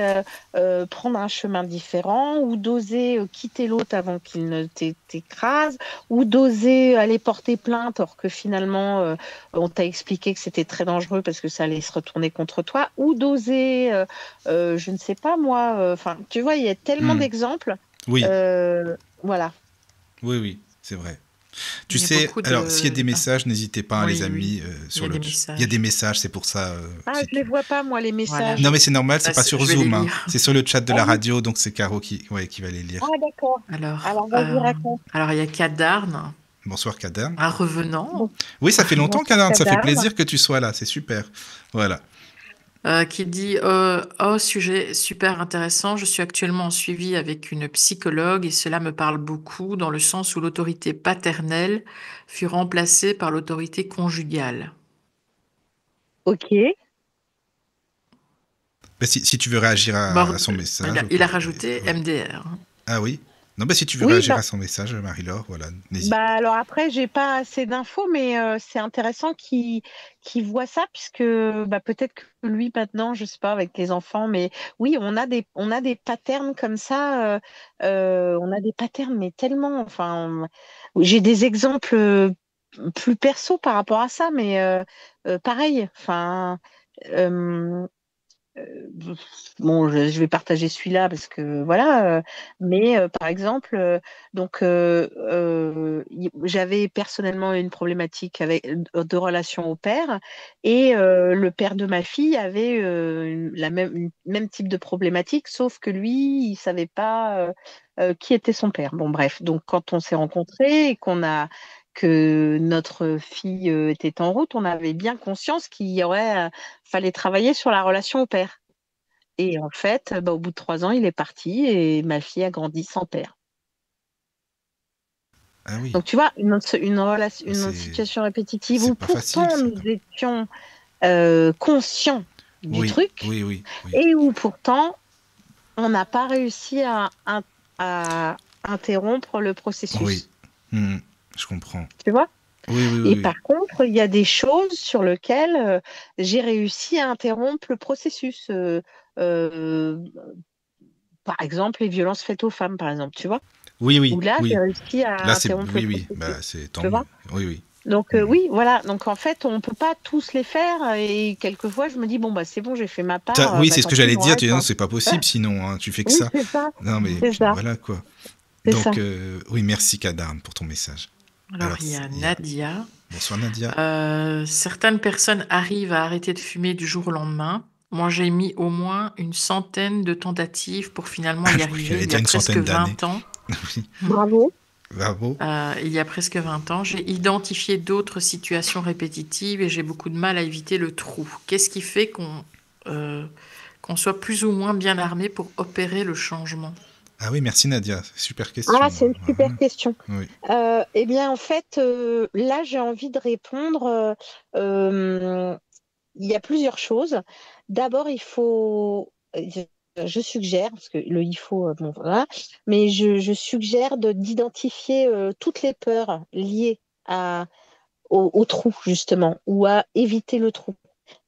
prendre un chemin différent, ou d'oser quitter l'autre avant qu'il ne t'écrase, ou d'oser aller porter plainte, alors que finalement, on t'a expliqué que c'était très dangereux parce que ça allait se retourner contre toi, ou d'oser, je ne sais pas moi, enfin, tu vois, il y a tellement hmm. d'exemples. Oui, euh, voilà. oui, oui, c'est vrai. Tu Il y a sais, beaucoup alors s'il y a des Ah, messages, n'hésitez pas, hein, les oui, oui, amis, il y a des il y a des messages. messages, c'est pour ça. Ah, je les vois pas, moi, les Voilà. Non, messages. mais c'est normal, c'est Bah, pas sur je vais les Zoom, hein. lire. C'est sur le chat de Ah la oui, radio, donc c'est Caro qui va les lire. ah d'accord. Alors, Alors, vas-y, raconte. il y a Kadarn, Bonsoir, Kadern. un revenant, Bon, Oui, ça fait longtemps, bonsoir, Kadern, ça fait Kadar. plaisir que tu sois là, c'est super. Voilà. qui dit oh, sujet super intéressant. Je suis actuellement en suivi avec une psychologue et cela me parle beaucoup dans le sens où l'autorité paternelle fut remplacée par l'autorité conjugale. Ok. Bah, si tu veux réagir Bon, à son message, il a rajouté oui. MDR. Hein. Ah oui. Non, bah si tu veux Oui, réagir bah, à son message, Marie-Laure, voilà, n'hésite. bah alors après, j'ai pas assez d'infos, mais c'est intéressant qu'il voit ça, puisque bah, peut-être que lui, maintenant, je sais pas, avec les enfants, mais oui, on a des patterns comme ça, on a des patterns, mais tellement, enfin, j'ai des exemples plus perso par rapport à ça, mais pareil, enfin. euh, bon, je vais partager celui-là parce que voilà, mais par exemple, j'avais personnellement une problématique avec de relation au père et le père de ma fille avait une même type de problématique, sauf que lui, il savait pas qui était son père. Bon, bref, donc quand on s'est rencontrés et que notre fille était en route, on avait bien conscience qu'il y aurait fallait travailler sur la relation au père. Et en fait, bah, au bout de 3 ans, il est parti et ma fille a grandi sans père. Ah oui. Donc, tu vois, une C'est situation répétitive où c'est pas facile, pourtant ça. nous étions conscients du Oui, truc oui, oui, oui. et où pourtant on n'a pas réussi à interrompre le Oui. processus. Hmm, je comprends. Tu vois? Oui, oui, Et oui, oui. par contre, il y a des choses sur lesquelles j'ai réussi à interrompre le processus. Euh, Par exemple, les violences faites aux femmes, par exemple, tu vois? Oui, Où oui, là, j'ai oui. réussi à Là, interrompre le oui, oui. processus, Bah, c'est tant tu mieux. vois? Oui, oui. Donc Hmm. oui, voilà. Donc en fait, on peut pas tous les faire et quelquefois, je me dis bon bah c'est bon, j'ai fait ma part, Oui, bah c'est ce tant que pis, j'allais on dire. Tu arrête, dis non, hein. c'est pas possible sinon, hein, tu fais que Oui, ça. c'est ça, Non, mais c'est puis ça, voilà, quoi. c'est ça. Donc, oui, merci, Kadarn, pour ton message. Alors, Alors, il y a il y a... Nadia. Bonsoir, Nadia. Certaines personnes arrivent à arrêter de fumer du jour au lendemain. Moi, j'ai mis au moins une centaine de tentatives pour finalement Ah, y je crois qu'il y arriver avait il y déjà a une presque centaine d'années. 20 ans. Oui, Bravo. bravo. Il y a presque 20 ans, j'ai identifié d'autres situations répétitives et j'ai beaucoup de mal à éviter le trou. Qu'est-ce qui fait qu'on soit plus ou moins bien armé pour opérer le changement? Ah oui, merci, Nadia. Super Ah, question. c'est une super question. Oui. Eh bien, en fait, là, j'ai envie de répondre. Euh, il y a plusieurs choses. D'abord, je suggère, parce que le il faut, bon, voilà, mais je suggère d'identifier toutes les peurs liées au trou, justement, ou à éviter le trou.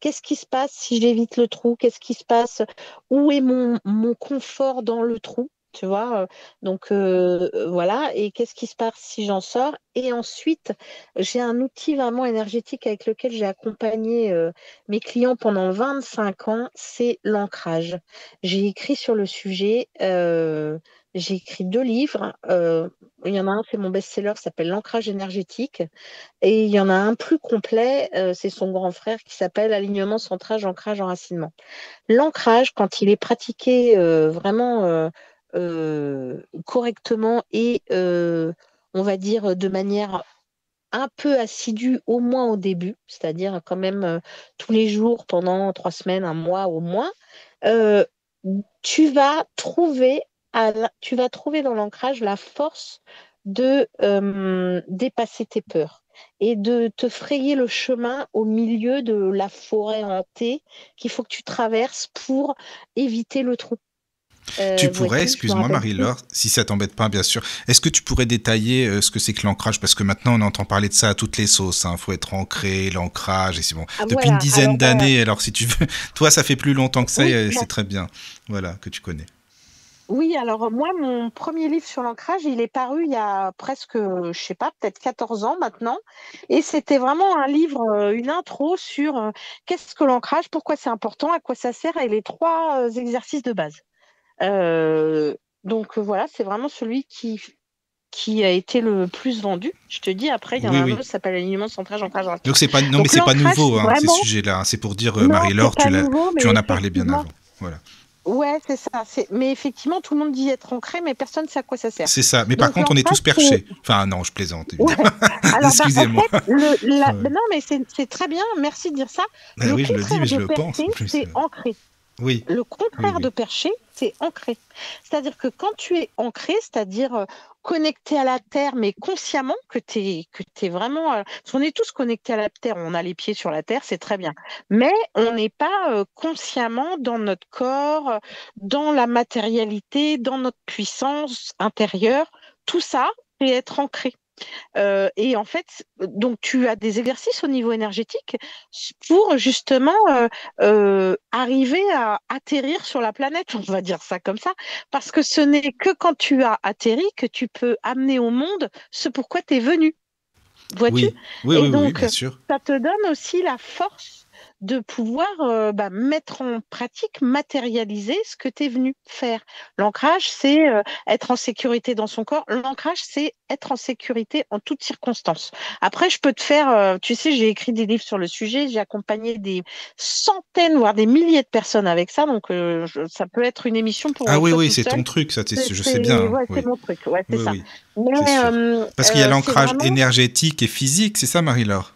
Qu'est-ce qui se passe si j'évite le trou? Qu'est-ce qui se passe? Où est mon confort dans le trou? tu vois. Donc voilà. Et qu'est-ce qui se passe si j'en sors? Et ensuite, j'ai un outil vraiment énergétique avec lequel j'ai accompagné mes clients pendant 25 ans, c'est l'ancrage. J'ai écrit sur le sujet, j'ai écrit 2 livres. Il y en a un, c'est mon best-seller, ça s'appelle L'ancrage énergétique. Et il y en a un plus complet, c'est son grand frère qui s'appelle Alignement, centrage, ancrage, enracinement. L'ancrage, quand il est pratiqué vraiment correctement et on va dire de manière un peu assidue, au moins au début, c'est-à-dire quand même tous les jours pendant 3 semaines, un mois au moins, euh, tu vas trouver tu vas trouver dans l'ancrage la force de dépasser tes peurs et de te frayer le chemin au milieu de la forêt hantée qu'il faut que tu traverses pour éviter le trou. Tu pourrais, Vois-tu, je me excuse-moi rappelle plus. Marie-Laure, si ça t'embête pas, bien sûr, est-ce que tu pourrais détailler ce que c'est que l'ancrage? Parce que maintenant, on entend parler de ça à toutes les sauces. Il faut être ancré, l'ancrage, et c'est bon. Ah Depuis une voilà, dizaine alors d'années, alors si tu veux, toi, ça fait plus longtemps que ça, oui, c'est très bien. Voilà, que tu connais. oui, alors moi, mon premier livre sur l'ancrage, il est paru il y a presque, je sais pas, peut-être 14 ans maintenant. Et c'était vraiment un livre, une intro sur qu'est-ce que l'ancrage, pourquoi c'est important, à quoi ça sert et les 3 exercices de base. Euh, donc voilà, c'est vraiment celui qui a été le plus vendu. Je te dis, après, il y en a Oui, un autre oui. qui s'appelle Alignement, centrage, ancrage, Donc enracinement. c'est pas, non, mais Donc c'est pas l'ancrage, c'est nouveau, hein, ces vraiment... sujets-là. C'est pour dire, Non, c'est Marie-Laure, pas nouveau, tu mais en as parlé bien effectivement, avant. Voilà. ouais, c'est ça. Mais effectivement, tout le monde dit être ancré, mais personne ne sait à quoi ça sert. C'est ça. Mais par Donc contre, on est l'ancrage, tous perchés. Enfin, non, je plaisante, ouais. évidemment. Alors, en Excusez-moi. fait, Ouais. non, mais c'est très bien. Merci de dire ça. Ben Le oui, je le dis, contraire mais je de le pense perché, en plus. c'est ancré. Oui, Le oui, contraire de oui. perché, c'est ancré. C'est-à-dire que quand tu es ancré, c'est-à-dire connecté à la terre, mais consciemment que tu es vraiment... parce qu'on est tous connectés à la terre, on a les pieds sur la terre, c'est très bien. Mais on n'est pas consciemment dans notre corps, dans la matérialité, dans notre puissance intérieure. Tout ça, c'est être ancré. Et en fait, donc tu as des exercices au niveau énergétique pour justement arriver à atterrir sur la planète, on va dire ça comme ça, parce que ce n'est que quand tu as atterri que tu peux amener au monde ce pourquoi tu es venu, vois-tu? Oui, oui, Et oui, oui, donc, bien sûr. ça te donne aussi la force de pouvoir mettre en pratique, matérialiser ce que tu es venu faire. L'ancrage, c'est être en sécurité dans son corps. L'ancrage, c'est être en sécurité en toutes circonstances. Après, je peux te faire, tu sais, j'ai écrit des livres sur le sujet, j'ai accompagné des centaines, voire des milliers de personnes avec ça, donc ça peut être une émission pour Ah oui, toi oui, tout c'est ton seul. truc, ça, je sais bien, hein, Ouais, c'est oui. mon truc, ouais, c'est Oui, ça. oui, c'est Mais sûr. Parce qu'il y a c'est l'ancrage vraiment énergétique et physique, c'est ça, Marie-Laure?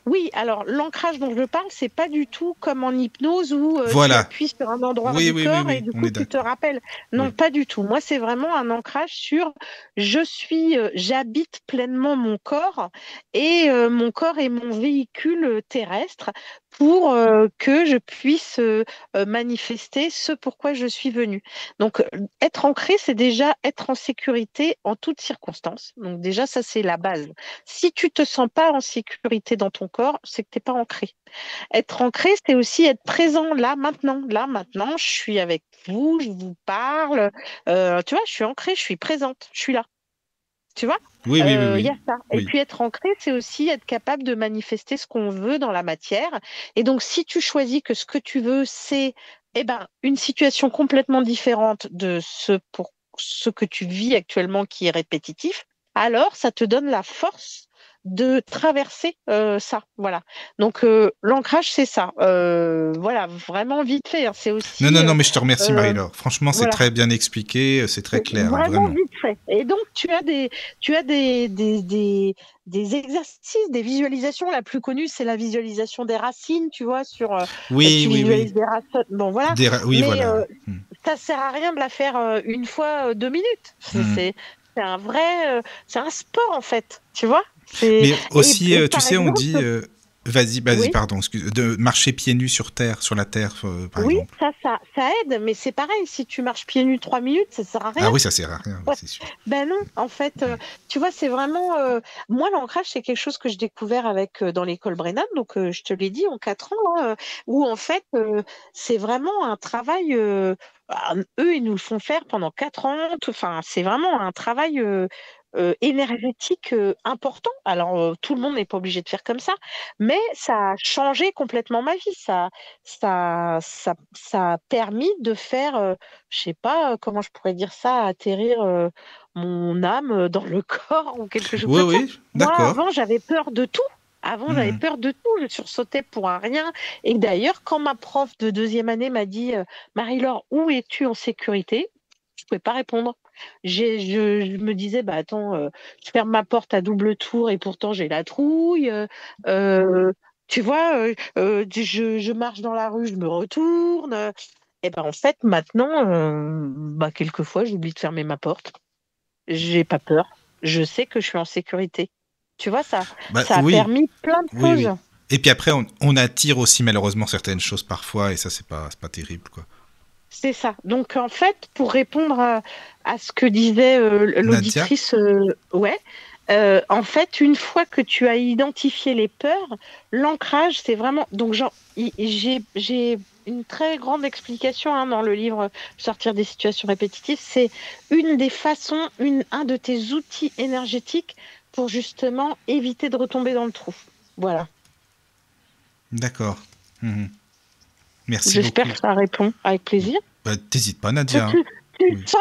oui, alors l'ancrage dont je parle, c'est pas du tout comme en hypnose où tu Voilà. appuies sur un endroit Oui, du oui, oui, corps et oui, du on coup est tu te d'accord. rappelles. Non, Oui. pas du tout. Moi, c'est vraiment un ancrage sur j'habite pleinement mon corps et mon corps est mon véhicule terrestre pour que je puisse manifester ce pourquoi je suis venue. Donc, être ancré, c'est déjà être en sécurité en toutes circonstances. Donc déjà, ça, c'est la base. Si tu te sens pas en sécurité dans ton corps, c'est que tu n'es pas ancré. Être ancré, c'est aussi être présent là, maintenant. Là, maintenant, je suis avec vous, je vous parle. Tu vois, je suis ancrée, je suis présente, je suis là. Tu vois, Oui, oui, oui, il y oui. a ça. Et Oui. puis être ancré, c'est aussi être capable de manifester ce qu'on veut dans la matière. Et donc, si tu choisis que ce que tu veux, c'est une situation complètement différente de pour ce que tu vis actuellement qui est répétitif, alors ça te donne la force de traverser ça. Voilà. Donc, l'ancrage, c'est ça. Voilà, vraiment vite fait, hein. C'est Non, non, aussi... non, mais je te remercie, euh, Marie-Laure. Franchement, c'est voilà. très bien expliqué, c'est très clair, hein, Vraiment vraiment. vite fait. Et donc, tu as des exercices, des visualisations. La plus connue, c'est la visualisation des racines, tu vois, Oui, tu oui, oui. visualises des racines. Bon, voilà. Oui, Mais voilà. ça sert à rien de la faire une fois 2 minutes. Hmm. C'est c'est un sport, en fait, tu vois. Mais aussi, Et tu par sais, on dit, exemple, Vas-y, Oui. pardon, excuse, de marcher pieds nus sur terre, sur la terre, par Oui, exemple. ça aide, mais c'est pareil, si tu marches pieds nus 3 minutes, ça sert à Ah rien. oui, ça sert à rien, oui, c'est sûr. Ben non, en fait, tu vois, c'est vraiment. Moi, l'ancrage, c'est quelque chose que j'ai découvert dans l'école Brennan, donc je te l'ai dit, en 4 ans, hein, où en fait, c'est vraiment un travail. Eux, ils nous le font faire pendant 4 ans. Enfin, c'est vraiment un travail énergétique important. Alors, tout le monde n'est pas obligé de faire comme ça, mais ça a changé complètement ma vie. Ça a permis de faire, je sais pas comment je pourrais dire ça, atterrir mon âme dans le corps ou quelque chose Oui, comme ça. oui, Moi, d'accord. avant, j'avais peur de tout. Avant, j'avais Mhm. peur de tout. Je sursautais pour un rien. Et d'ailleurs, quand ma prof de deuxième année m'a dit Marie-Laure, où es-tu en sécurité? Je ne pouvais pas répondre. Je me disais, bah attends, je ferme ma porte à double tour et pourtant j'ai la trouille. Euh, tu vois, je marche dans la rue, je me retourne. Et ben en fait, maintenant, bah, quelquefois, j'oublie de fermer ma porte. J'ai pas peur. Je sais que je suis en sécurité. Tu vois, Bah ça a oui, permis plein de oui, choses. oui. Et puis après, on attire aussi malheureusement certaines choses parfois, et ça, c'est pas terrible, quoi. C'est ça. Donc, en fait, pour répondre à ce que disait Nadia? l'auditrice, ouais, en fait, une fois que tu as identifié les peurs, l'ancrage, c'est vraiment. Donc, j'ai une très grande explication hein, dans le livre Sortir des situations répétitives. C'est une des façons, un de tes outils énergétiques pour justement éviter de retomber dans le trou. Voilà. D'accord. Mhm. Merci J'espère beaucoup. que ça répond avec plaisir. Bah, t'hésites pas, Tu, Nadia, hein. tu- tu Oui. sens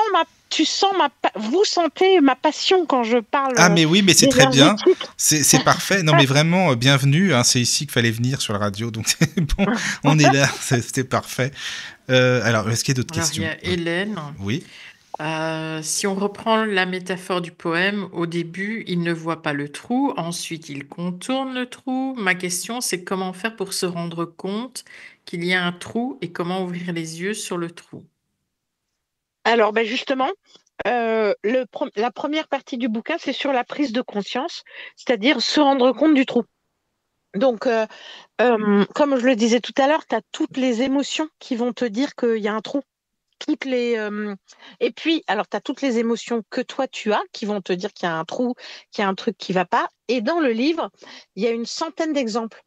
vous sentez ma passion quand je parle Ah mais oui, mais c'est très bien, d'énergétique. c'est parfait. Non mais vraiment, bienvenue, hein, c'est ici qu'il fallait venir sur la radio, donc c'est bon, on est là, c'était parfait. Alors, est-ce qu'il y a d'autres Alors, il y questions? a Hélène. Oui, Si on reprend la métaphore du poème, au début, il ne voit pas le trou, ensuite il contourne le trou. Ma question, c'est comment faire pour se rendre compte qu'il y a un trou et comment ouvrir les yeux sur le trou. Alors, ben justement, la première partie du bouquin, c'est sur la prise de conscience, c'est-à-dire se rendre compte du trou. Donc, comme je le disais tout à l'heure, tu as toutes les émotions qui vont te dire qu'il y a un trou. Et puis, alors, tu as toutes les émotions que toi, tu as qui vont te dire qu'il y a un trou, qu'il y a un truc qui va pas. Et dans le livre, il y a une centaine d'exemples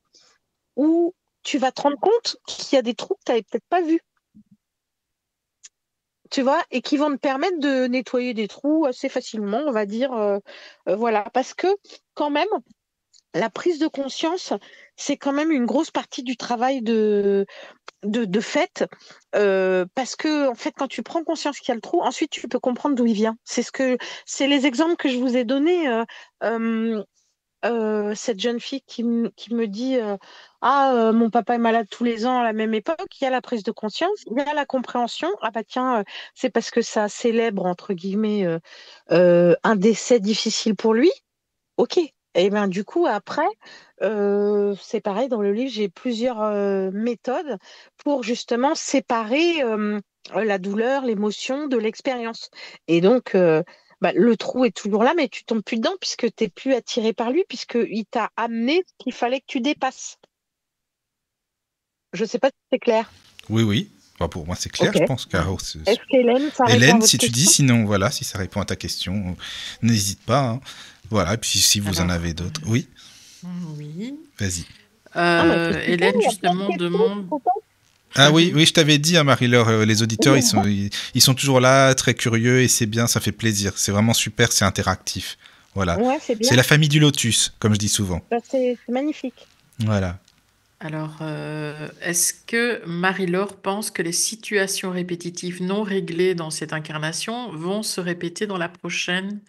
où tu vas te rendre compte qu'il y a des trous que tu n'avais peut-être pas vus, tu vois, et qui vont te permettre de nettoyer des trous assez facilement, on va dire. Voilà, parce que quand même, la prise de conscience, c'est quand même une grosse partie du travail de fait, parce que en fait, quand tu prends conscience qu'il y a le trou, ensuite tu peux comprendre d'où il vient. C'est les exemples que je vous ai donnés. Euh, cette jeune fille qui me dit mon papa est malade tous les ans à la même époque, il y a la prise de conscience, il y a la compréhension. Ah bah tiens, c'est parce que ça célèbre entre guillemets un décès difficile pour lui. Ok. Et bien du coup après, c'est pareil dans le livre, j'ai plusieurs méthodes pour justement séparer la douleur, l'émotion de l'expérience. Et donc bah, le trou est toujours là, mais tu tombes plus dedans puisque tu n'es plus attiré par lui, puisqu'il t'a amené ce qu'il fallait que tu dépasses. Je ne sais pas si c'est clair. oui, oui. Bah, pour moi, c'est clair, Ok. je pense, Caro. Est-ce qu'Hélène, ça répond à Hélène, votre si tu dis, question? sinon, voilà, si ça répond à ta question, n'hésite pas, hein. Voilà, et puis si vous en Alors, avez d'autres. Oui, oui. vas-y. Bah, c'est super, Hélène, il y a plein de justement, questions, demande. c'est sympa. Ah oui, oui, je t'avais dit, hein, Marie-Laure, les auditeurs, ils sont toujours là, très curieux, et c'est bien, ça fait plaisir. C'est vraiment super, c'est interactif. Voilà. Ouais, c'est bien. C'est la famille du lotus, comme je dis souvent. Bah, c'est magnifique. Voilà. Alors, est-ce que Marie-Laure pense que les situations répétitives non réglées dans cette incarnation vont se répéter dans la prochaine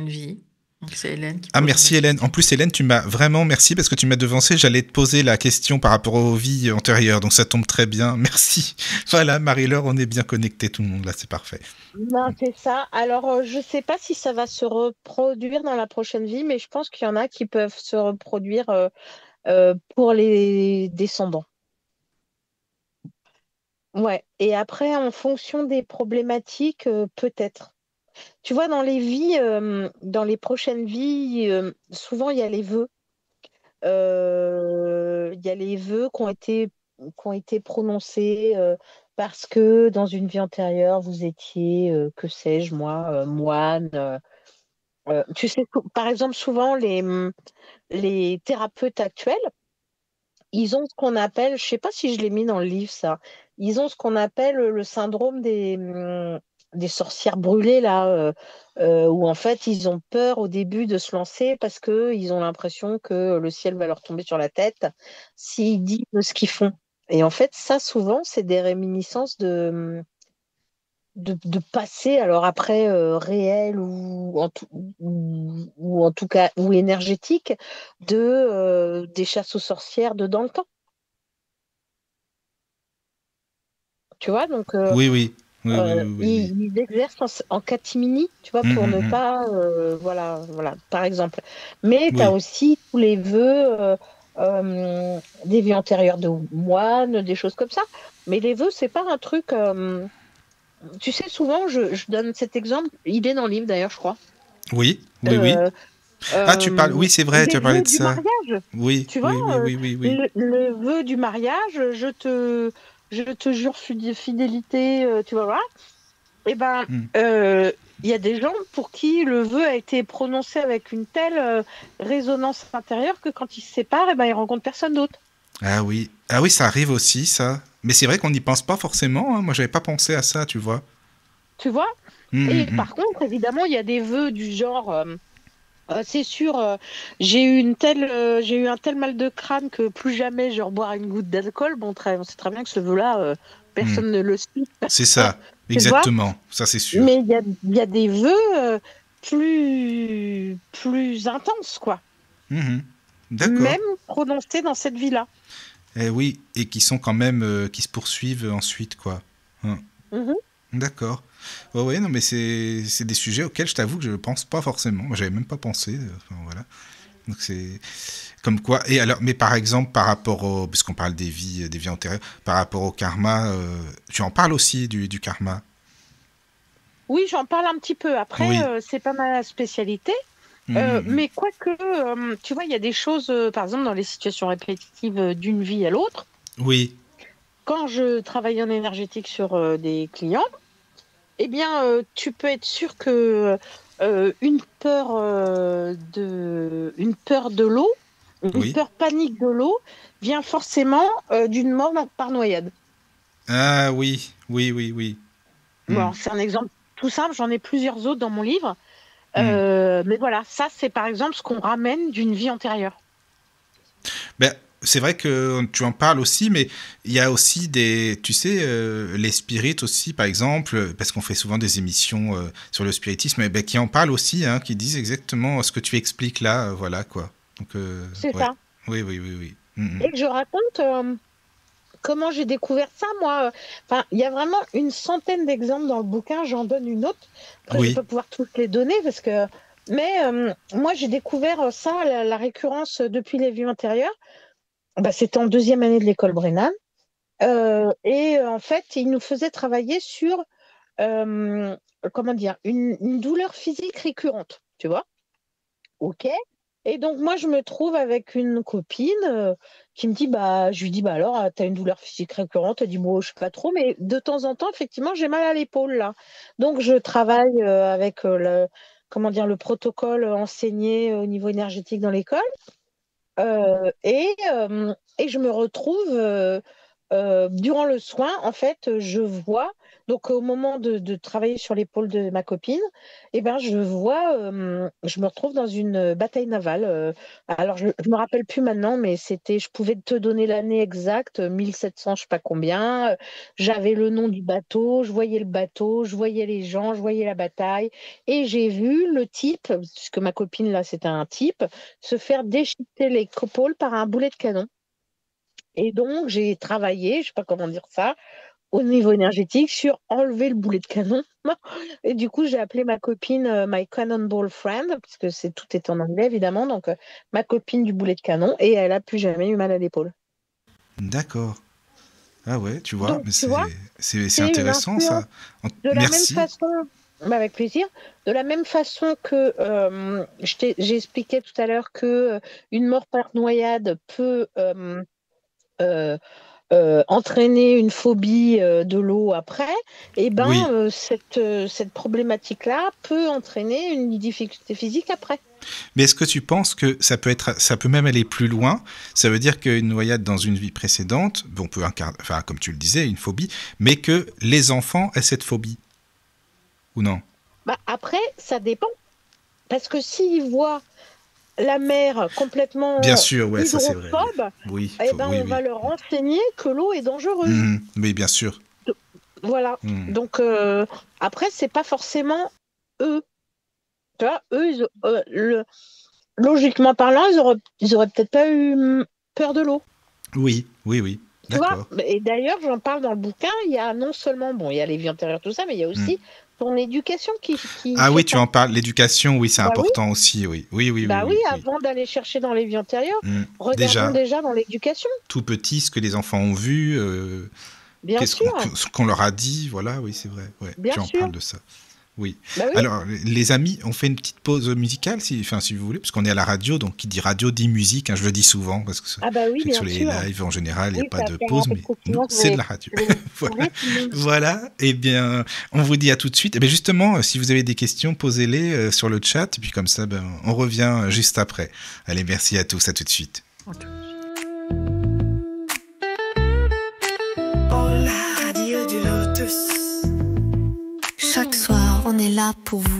vie? Donc, c'est Hélène qui Ah, pose la merci Hélène. En question. plus, Hélène, tu m'as vraiment merci parce que tu m'as devancé. J'allais te poser la question par rapport aux vies antérieures. Donc, ça tombe très bien. Merci. Voilà, Marie-Laure, on est bien connectés, tout le monde là. C'est parfait. Non, c'est ça. Alors, je ne sais pas si ça va se reproduire dans la prochaine vie, mais je pense qu'il y en a qui peuvent se reproduire pour les descendants. Ouais. Et après, en fonction des problématiques, peut-être. Tu vois, dans les vies, dans les prochaines vies, souvent il y a les vœux. Il y a les vœux qui ont été prononcés parce que dans une vie antérieure, vous étiez, que sais-je moi, moine. Tu sais, par exemple, souvent les thérapeutes actuels, ils ont ce qu'on appelle, je sais pas si je l'ai mis dans le livre ça, ils ont ce qu'on appelle le syndrome des sorcières brûlées là, où en fait ils ont peur au début de se lancer parce que ils ont l'impression que le ciel va leur tomber sur la tête s'ils disent ce qu'ils font. Et en fait, ça souvent c'est des réminiscences de passé, alors après réel ou en tout cas ou énergétique, des chasses aux sorcières de dans le temps. Tu vois, donc Oui, oui. Oui, oui, oui, oui, oui. ils exercent en catimini, tu vois, pour ne pas, voilà, voilà, par exemple. Mais tu as Oui. aussi tous les vœux des vies antérieures de moines, des choses comme ça. Mais les vœux, c'est pas un truc. Tu sais, souvent, je donne cet exemple. Il est dans le livre d'ailleurs, je crois. Oui, oui, oui. Euh, Ah, tu parles. Oui, c'est vrai, tu les as parlé vœux de du ça. mariage. Oui, Tu vois, oui, oui, oui, oui, oui. le vœu du mariage, je te jure fidélité, tu vois, voilà. Eh ben, Hmm. il y a des gens pour qui le vœu a été prononcé avec une telle résonance intérieure que quand ils se séparent, eh ben, ils rencontrent personne d'autre. Ah oui. Ah oui, ça arrive aussi, ça. Mais c'est vrai qu'on n'y pense pas forcément, hein. Moi, j'avais pas pensé à ça, tu vois. Tu vois? Et par contre, évidemment, il y a des vœux du genre, c'est sûr, j'ai eu un tel mal de crâne que plus jamais je reboirai une goutte d'alcool. Bon, on sait très bien que ce vœu-là, personne ne le suit. C'est ça, Tu vois? exactement. Ça, c'est sûr. Mais il y a des vœux plus intenses, quoi. D'accord. Même prononcés dans cette vie-là. Eh oui, et qui sont quand même, qui se poursuivent ensuite, quoi. Hein. Mhm. D'accord. Ouais, ouais, non, mais c'est des sujets auxquels je t'avoue que je ne pense pas forcément. Moi, j'avais même pas pensé. Enfin, voilà. Donc c'est comme quoi. Et alors, mais par exemple, par rapport au, puisqu'on parle des vies antérieures, par rapport au karma, tu en parles aussi du karma. Oui, j'en parle un petit peu. Après, Oui. c'est pas ma spécialité. Mais quoique, tu vois, il y a des choses, par exemple, dans les situations répétitives d'une vie à l'autre. Oui. Quand je travaille en énergétique sur des clients, eh bien, tu peux être sûr que une peur de l'eau, une Oui. peur panique de l'eau, vient forcément d'une mort par noyade. Ah oui. Oui, oui, oui. Bon, c'est un exemple tout simple, j'en ai plusieurs autres dans mon livre. Hmm. Mais voilà, ça, c'est par exemple ce qu'on ramène d'une vie antérieure. Ben, c'est vrai que tu en parles aussi, mais il y a aussi des, tu sais, les spirites aussi, par exemple, parce qu'on fait souvent des émissions sur le spiritisme, et ben, qui en parlent aussi, hein, qui disent exactement ce que tu expliques là, voilà quoi. Donc, C'est ouais. ça. Oui, oui, oui, oui. Et que je raconte comment j'ai découvert ça, moi. Enfin, il y a vraiment une centaine d'exemples dans le bouquin, j'en donne une autre. Après, je ne vais Oui, pas pouvoir toutes les donner parce que. Mais moi, j'ai découvert ça, la récurrence depuis les vies antérieures. Bah, c'était en deuxième année de l'école Brennan. Et en fait, il nous faisait travailler sur, comment dire, une douleur physique récurrente, tu vois. OK. Et donc, moi, je me trouve avec une copine qui me dit, bah, je lui dis, bah alors, tu as une douleur physique récurrente? Elle dit, moi, je sais pas trop, mais de temps en temps, effectivement, j'ai mal à l'épaule, là. Donc, je travaille avec comment dire, le protocole enseigné au niveau énergétique dans l'école. Et je me retrouve durant le soin, en fait, je vois, donc au moment de travailler sur l'épaule de ma copine, eh ben, je me retrouve dans une bataille navale. Alors, je ne me rappelle plus maintenant, mais je pouvais te donner l'année exacte, 1700, je sais pas combien. J'avais le nom du bateau, je voyais le bateau, je voyais les gens, je voyais la bataille. Et j'ai vu le type, puisque ma copine, là, c'était un type, se faire déchiqueter les épaules par un boulet de canon. Et donc, j'ai travaillé, je ne sais pas comment dire ça, au niveau énergétique sur enlever le boulet de canon. Et du coup, j'ai appelé ma copine My Cannonball Friend, parce que tout est en anglais, évidemment. Donc, ma copine du boulet de canon, et elle n'a plus jamais eu mal à l'épaule. d'accord. Ah ouais, tu vois, Donc, mais tu vois, c'est c'est une intéressant influence ça. de la même Merci. façon. Avec plaisir. De la même façon que j'ai tout à l'heure que une mort par noyade peut entraîner une phobie de l'eau après, et cette problématique-là peut entraîner une difficulté physique après. Mais est-ce que tu penses que ça peut même aller plus loin? Ça veut dire qu'une noyade dans une vie précédente, on peut incarner, enfin, comme tu le disais, une phobie, mais que les enfants aient cette phobie? Ou non? Après, ça dépend. Parce que s'ils voient la mer complètement bien sûr, ouais, ça c'est vrai. Oui, on va leur enseigner que l'eau est dangereuse. Oui, bien sûr. Voilà. Donc, après, c'est pas forcément eux. Tu vois, eux, logiquement parlant, ils auraient peut-être pas eu peur de l'eau. Oui. Tu vois, et d'ailleurs, j'en parle dans le bouquin, il y a non seulement, il y a les vies antérieures, tout ça, mais il y a aussi ton éducation qui ah oui, tu en parles, l'éducation, oui, c'est important aussi, oui. Oui, avant d'aller chercher dans les vies antérieures, regardons déjà dans l'éducation. Tout petit, ce que les enfants ont vu, ce qu'on leur a dit, voilà, oui, c'est vrai, tu en parles de ça. Oui. Alors, les amis, on fait une petite pause musicale, si vous voulez, parce qu'on est à la radio, donc qui dit radio dit musique, je le dis souvent, parce que sur les lives, en général, il n'y a pas de pause, mais nous, c'est de la radio. Voilà, eh bien, on vous dit à tout de suite. Et bien justement, si vous avez des questions, posez-les sur le chat, et puis comme ça, on revient juste après. Allez, merci à tous, à tout de suite. Okay. Oh, la radio du Lotus. Chaque soir, on est là pour vous.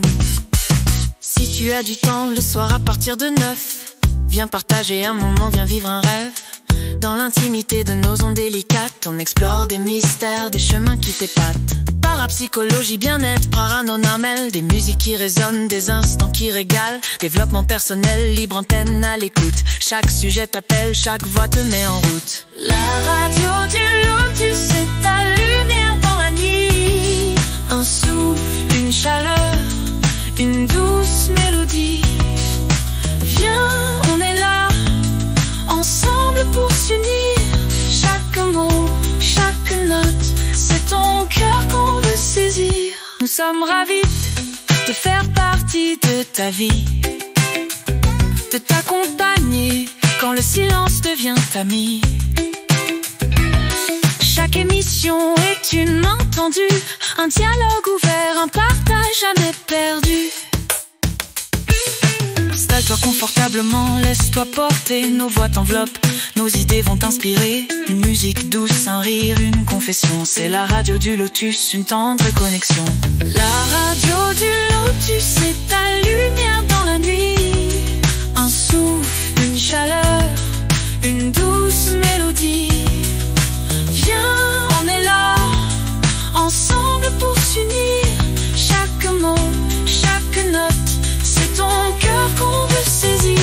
Si tu as du temps le soir à partir de 9, viens partager un moment, viens vivre un rêve. Dans l'intimité de nos ondes délicates, on explore des mystères, des chemins qui t'épatent. Parapsychologie, bien-être, paranormal, des musiques qui résonnent, des instants qui régalent. Développement personnel, libre antenne à l'écoute. Chaque sujet t'appelle, chaque voix te met en route. La radio du Lotus, c'est ta lumière dans la nuit. Un souffle, une chaleur, une douce mélodie. Viens, on est là, ensemble pour s'unir. Chaque mot, chaque note, c'est ton cœur qu'on veut saisir. Nous sommes ravis de faire partie de ta vie, de t'accompagner quand le silence devient ami. Chaque émission est une main tendue, un dialogue ouvert, un partage jamais perdu. Installe-toi confortablement, laisse-toi porter, nos voix t'enveloppent, nos idées vont t'inspirer. Une musique douce, un rire, une confession, c'est la radio du Lotus, une tendre connexion. La radio du Lotus, c'est ta lumière dans la nuit. Un souffle, une chaleur, une douce mélodie. Viens, on est là, ensemble pour s'unir. Chaque mot, chaque note, c'est ton cœur qu'on veut saisir.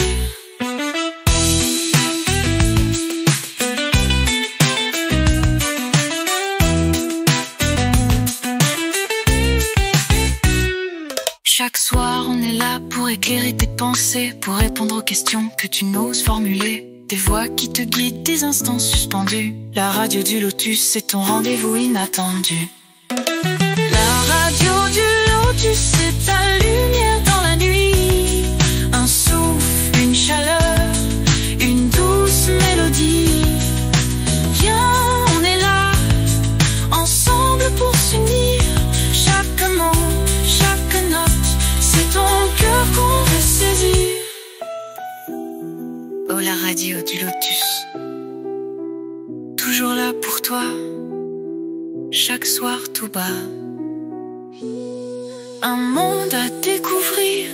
Chaque soir, on est là pour éclairer tes pensées, pour répondre aux questions que tu n'oses formuler. Des voix qui te guident, des instants suspendus. La radio du Lotus, c'est ton rendez-vous inattendu. La radio du Lotus, c'est ta lumière dans la nuit. Un souffle, une chaleur, une douce mélodie. Viens, on est là, ensemble pour s'unir. Chaque mot, chaque note, c'est ton cœur qu'on veut saisir. Oh, la radio du Lotus, toujours là pour toi, chaque soir tout bas. Un monde à découvrir,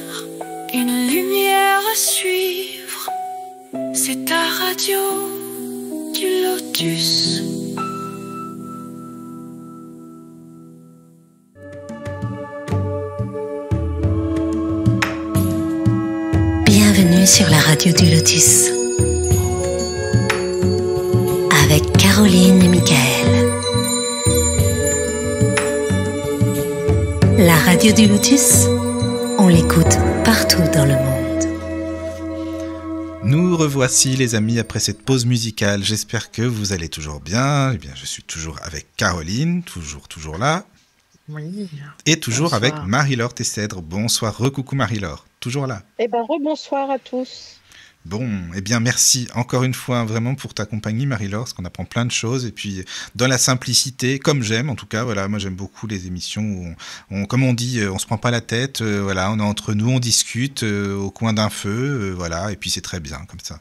une lumière à suivre. C'est ta radio du Lotus. Bienvenue sur la radio du Lotus avec Caroline et Michael. La radio du Lotus, on l'écoute partout dans le monde. Nous revoici les amis après cette pause musicale. J'espère que vous allez toujours bien. Eh bien, je suis toujours avec Caroline, toujours là. Oui. Et toujours Bonsoir. avec Marie-Laure Tessèdre. Bonsoir, recoucou Marie-Laure. Toujours là. Eh ben, rebonsoir à tous. Bon, eh bien merci encore une fois vraiment pour ta compagnie Marie-Laure, parce qu'on apprend plein de choses et puis dans la simplicité, comme j'aime en tout cas, voilà, moi j'aime beaucoup les émissions où comme on dit, on se prend pas la tête, voilà, on est entre nous, on discute au coin d'un feu, voilà, et puis c'est très bien comme ça.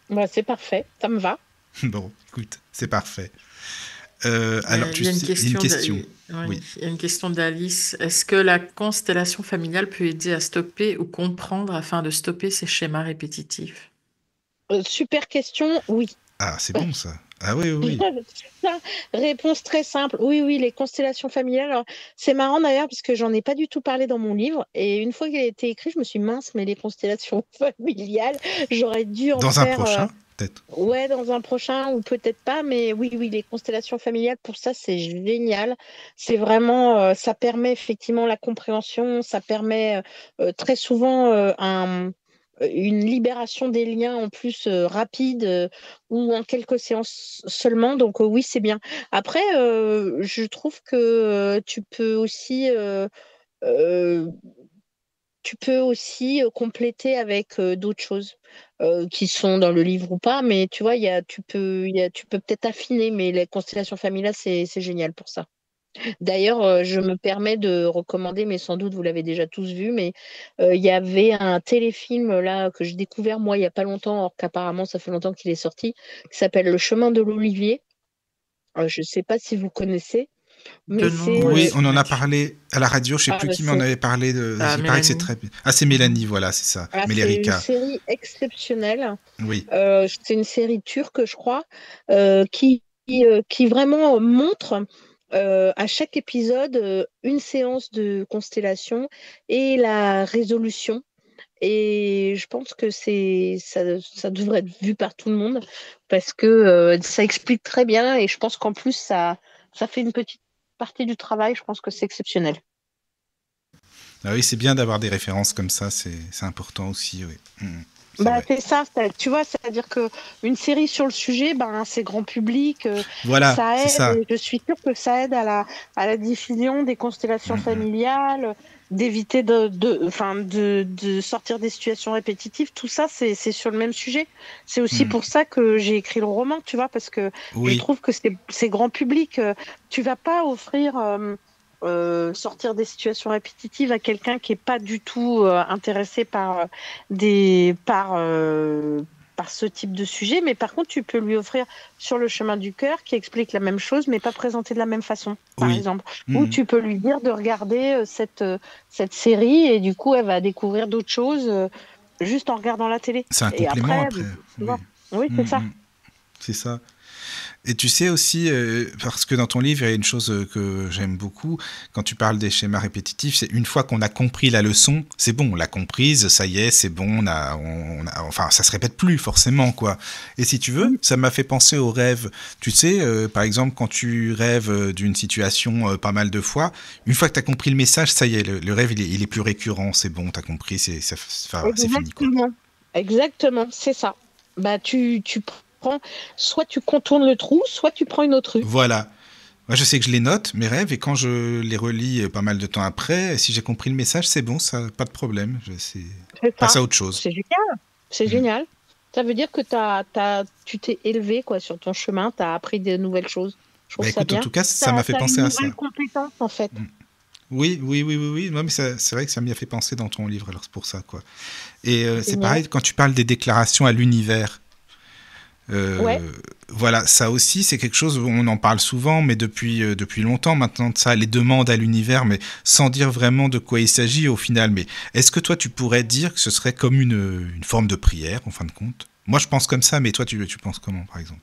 Bah, c'est parfait, ça me va. Bon, écoute, c'est parfait. Alors, Il y a une question. Oui. Il y a une question d'Alice. Est-ce que la constellation familiale peut aider à stopper ou comprendre afin de stopper ces schémas répétitifs? Super question, oui. Ah, c'est bon ça. Ah oui, oui. Réponse très simple. Oui, oui, les constellations familiales. Alors, c'est marrant d'ailleurs parce que j'en ai pas du tout parlé dans mon livre. Et une fois qu'il a été écrit, je me suis dit, mince, mais les constellations familiales, j'aurais dû en Dans faire. un prochain, peut-être. Ouais, dans un prochain ou peut-être pas. Mais oui, oui, les constellations familiales, pour ça, c'est génial. C'est vraiment, ça permet effectivement la compréhension. Ça permet très souvent une libération des liens en plus rapide ou en quelques séances seulement. Donc oui, c'est bien. Après, je trouve que euh, tu peux aussi compléter avec d'autres choses qui sont dans le livre ou pas. Mais tu vois, tu peux peut-être affiner. Mais les constellations familiales, c'est génial pour ça. D'ailleurs, je me permets de recommander, mais sans doute vous l'avez déjà tous vu, mais il y avait un téléfilm là que j'ai découvert moi il n'y a pas longtemps, alors qu'apparemment ça fait longtemps qu'il est sorti, qui s'appelle Le chemin de l'Olivier. Je ne sais pas si vous connaissez, mais Oui, on en a parlé à la radio, je ne sais plus qui m'en avait parlé. Il paraît que c'est très bien. Ah, c'est Mélanie, voilà, c'est ça. C'est une série exceptionnelle. Oui. C'est une série turque, je crois, qui vraiment montre à chaque épisode une séance de constellation et la résolution. Et je pense que ça devrait être vu par tout le monde parce que ça explique très bien et je pense qu'en plus ça fait une petite partie du travail. Je pense que c'est exceptionnel. Ah oui, c'est bien d'avoir des références comme ça, c'est important aussi, oui. C'est ça, tu vois, c'est-à-dire qu'une série sur le sujet, c'est grand public, voilà, ça aide, ça. je suis sûre que ça aide à la diffusion des constellations familiales, d'éviter de sortir des situations répétitives, tout ça, c'est sur le même sujet. C'est aussi pour ça que j'ai écrit le roman, tu vois, parce que je trouve que c'est grand public. Tu vas pas offrir... sortir des situations répétitives à quelqu'un qui n'est pas du tout intéressé par ce type de sujet, mais par contre tu peux lui offrir Sur le chemin du cœur qui explique la même chose mais pas présenté de la même façon, par exemple. Ou tu peux lui dire de regarder cette série et du coup elle va découvrir d'autres choses juste en regardant la télé. C'est un complément après. Oui, c'est ça. C'est ça. Et tu sais aussi, parce que dans ton livre, il y a une chose que j'aime beaucoup, quand tu parles des schémas répétitifs, c'est une fois qu'on a compris la leçon, c'est bon, on l'a comprise, ça y est, c'est bon, enfin, ça se répète plus forcément, quoi. Et si tu veux, ça m'a fait penser aux rêves. Tu sais, par exemple, quand tu rêves d'une situation pas mal de fois, une fois que tu as compris le message, ça y est, le rêve, il est plus récurrent, c'est bon, tu as compris, c'est fini, quoi. Exactement, c'est ça. Tu soit tu contournes le trou, soit tu prends une autre rue. Voilà. Moi, je sais que je les note, mes rêves, et quand je les relis pas mal de temps après, si j'ai compris le message, c'est bon, ça, pas de problème. Passe à autre chose. C'est génial. C'est génial. Ça veut dire que tu t'es élevé quoi, sur ton chemin, tu as appris de nouvelles choses. Je trouve ça bien. En tout cas, ça m'a fait penser à ça. C'est une compétence, en fait. Oui. Non, mais c'est vrai que ça m'y a fait penser dans ton livre, alors c'est pour ça, quoi. Et c'est pareil, quand tu parles des déclarations à l'univers, voilà, ça aussi c'est quelque chose où on en parle souvent, mais depuis longtemps maintenant de ça, les demandes à l'univers, mais sans dire vraiment de quoi il s'agit au final. Mais est-ce que toi tu pourrais dire que ce serait comme une forme de prière en fin de compte? Moi je pense comme ça, mais toi tu penses comment par exemple?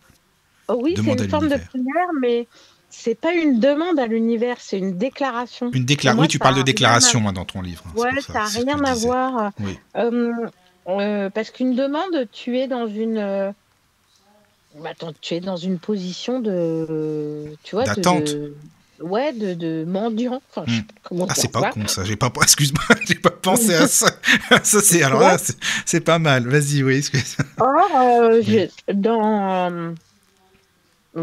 Oui, c'est une forme de prière, mais c'est pas une demande à l'univers, c'est une déclaration. Oui, tu parles de déclaration dans ton livre. Ouais, ça n'a rien à voir. Oui. Parce qu'une demande, tu es dans une... tu es dans une position de... Tu vois, d'attente. De mendiant. Enfin, je sais pas comment c'est pas con ça. Excuse-moi, j'ai pas pensé à ça. Ça c'est... Alors là, c'est pas mal. Vas-y, oui. Or,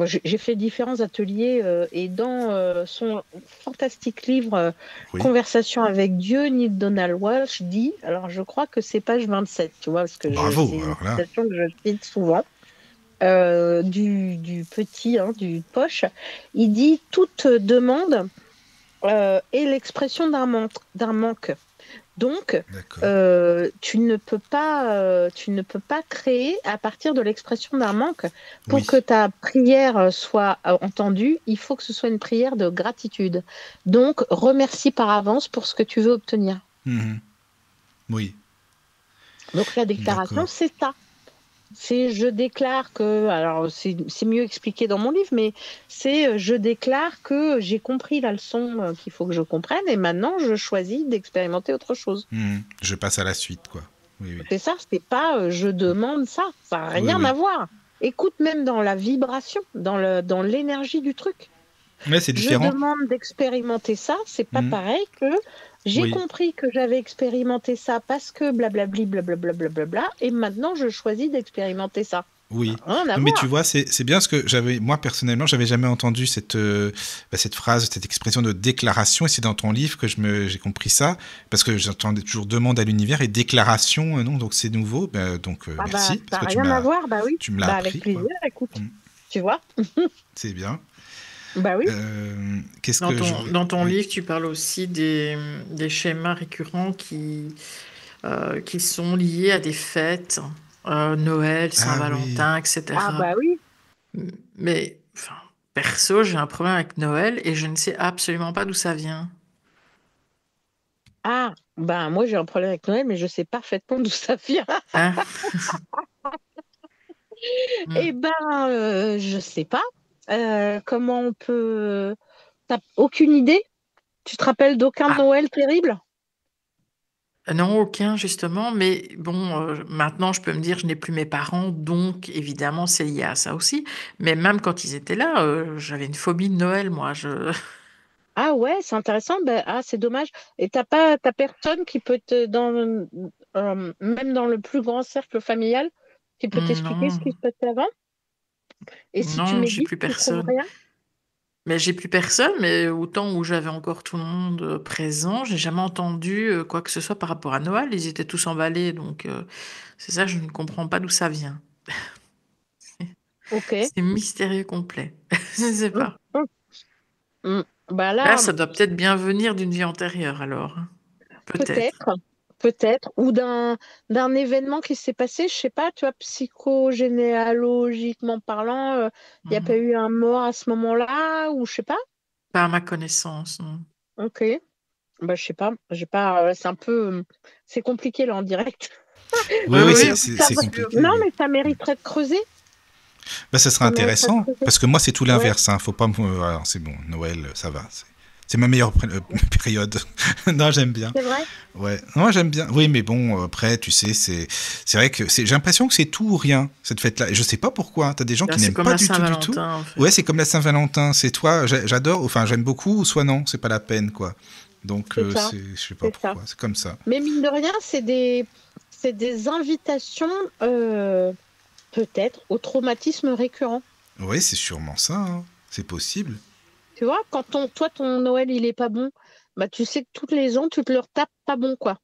j'ai fait différents ateliers et dans son fantastique livre Oui. Conversation avec Dieu, Neil Donald Walsh dit, alors je crois que c'est page 27, tu vois, parce que Bravo, c'est une alors là. citation que je cite souvent, du petit, du poche. Il dit toute demande est l'expression d'un manque. Donc, tu ne peux pas créer à partir de l'expression d'un manque. Pour que ta prière soit entendue, il faut que ce soit une prière de gratitude. Donc, remercie par avance pour ce que tu veux obtenir. Oui. Donc, la déclaration, c'est ça. C'est je déclare que, alors c'est mieux expliqué dans mon livre, mais c'est je déclare que j'ai compris la leçon qu'il faut que je comprenne et maintenant je choisis d'expérimenter autre chose. Je passe à la suite, quoi. Oui. C'est ça, c'est pas je demande ça, ça n'a rien à voir. Écoute, même dans la vibration, dans l'énergie du truc. Mais c'est différent. Je demande d'expérimenter ça, c'est pas pareil que j'ai compris que j'avais expérimenté ça parce que blablabli, blablabla, et maintenant je choisis d'expérimenter ça. Oui, mais tu vois, c'est bien ce que moi personnellement, j'avais jamais entendu cette phrase, cette expression de déclaration, et c'est dans ton livre que j'ai compris ça, parce que j'entendais toujours demande à l'univers et déclaration, non, donc c'est nouveau, donc merci. Ça n'a rien à voir, oui. Tu me l'as appris. Avec plaisir, écoute, tu vois. C'est bien. Bah oui. Dans ton livre, tu parles aussi des schémas récurrents qui sont liés à des fêtes, Noël, Saint-Valentin, etc. Ah bah oui. Mais perso, j'ai un problème avec Noël et je ne sais absolument pas d'où ça vient. Ah, moi j'ai un problème avec Noël, mais je sais parfaitement d'où ça vient. Hein? Je sais pas. Comment on peut... T'as aucune idée? Tu te rappelles d'aucun Noël terrible? Non, aucun, justement. Mais bon, maintenant, je peux me dire, je n'ai plus mes parents, donc évidemment, c'est lié à ça aussi. Mais même quand ils étaient là, j'avais une phobie de Noël, moi. Ah ouais, c'est intéressant. C'est dommage. Et t'as personne qui peut même dans le plus grand cercle familial, qui peut t'expliquer ce qui se passait avant? Et si tu j'ai plus personne. Rien? Mais j'ai plus personne, mais au temps où j'avais encore tout le monde présent, j'ai jamais entendu quoi que ce soit par rapport à Noël. Ils étaient tous emballés, donc c'est ça, je ne comprends pas d'où ça vient. Ok. C'est mystérieux complet. Je ne sais pas. Là, ça doit peut-être bien venir d'une vie antérieure, alors. Peut-être, ou d'un événement qui s'est passé, je sais pas, tu vois, psychogénéalogiquement parlant, il n'y a pas eu un mort à ce moment-là, ou je sais pas? Pas à ma connaissance, non. Ok. Je sais pas, c'est un peu... C'est compliqué là en direct. Oui, c'est compliqué. Non, mais ça mériterait de creuser. Ça serait intéressant, parce que moi c'est tout l'inverse, faut pas alors, c'est bon, Noël, ça va, c'est ma meilleure période. Non, j'aime bien. C'est vrai? Ouais, non, j'aime bien. Oui, mais bon, après, tu sais, c'est vrai que j'ai l'impression que c'est tout ou rien, cette fête-là. Et je sais pas pourquoi. T'as des gens qui n'aiment pas du tout. En fait. Ouais, c'est comme la Saint-Valentin. C'est toi, j'adore, enfin, j'aime beaucoup, ou soit non, c'est pas la peine, quoi. Donc, je sais pas pourquoi, c'est comme ça. Mais mine de rien, c'est des invitations, peut-être, au traumatisme récurrent. Oui, c'est sûrement ça, hein. C'est possible. Tu vois, quand ton Noël, il est pas bon, tu sais que tous les ans, tu te le retapes pas bon, quoi.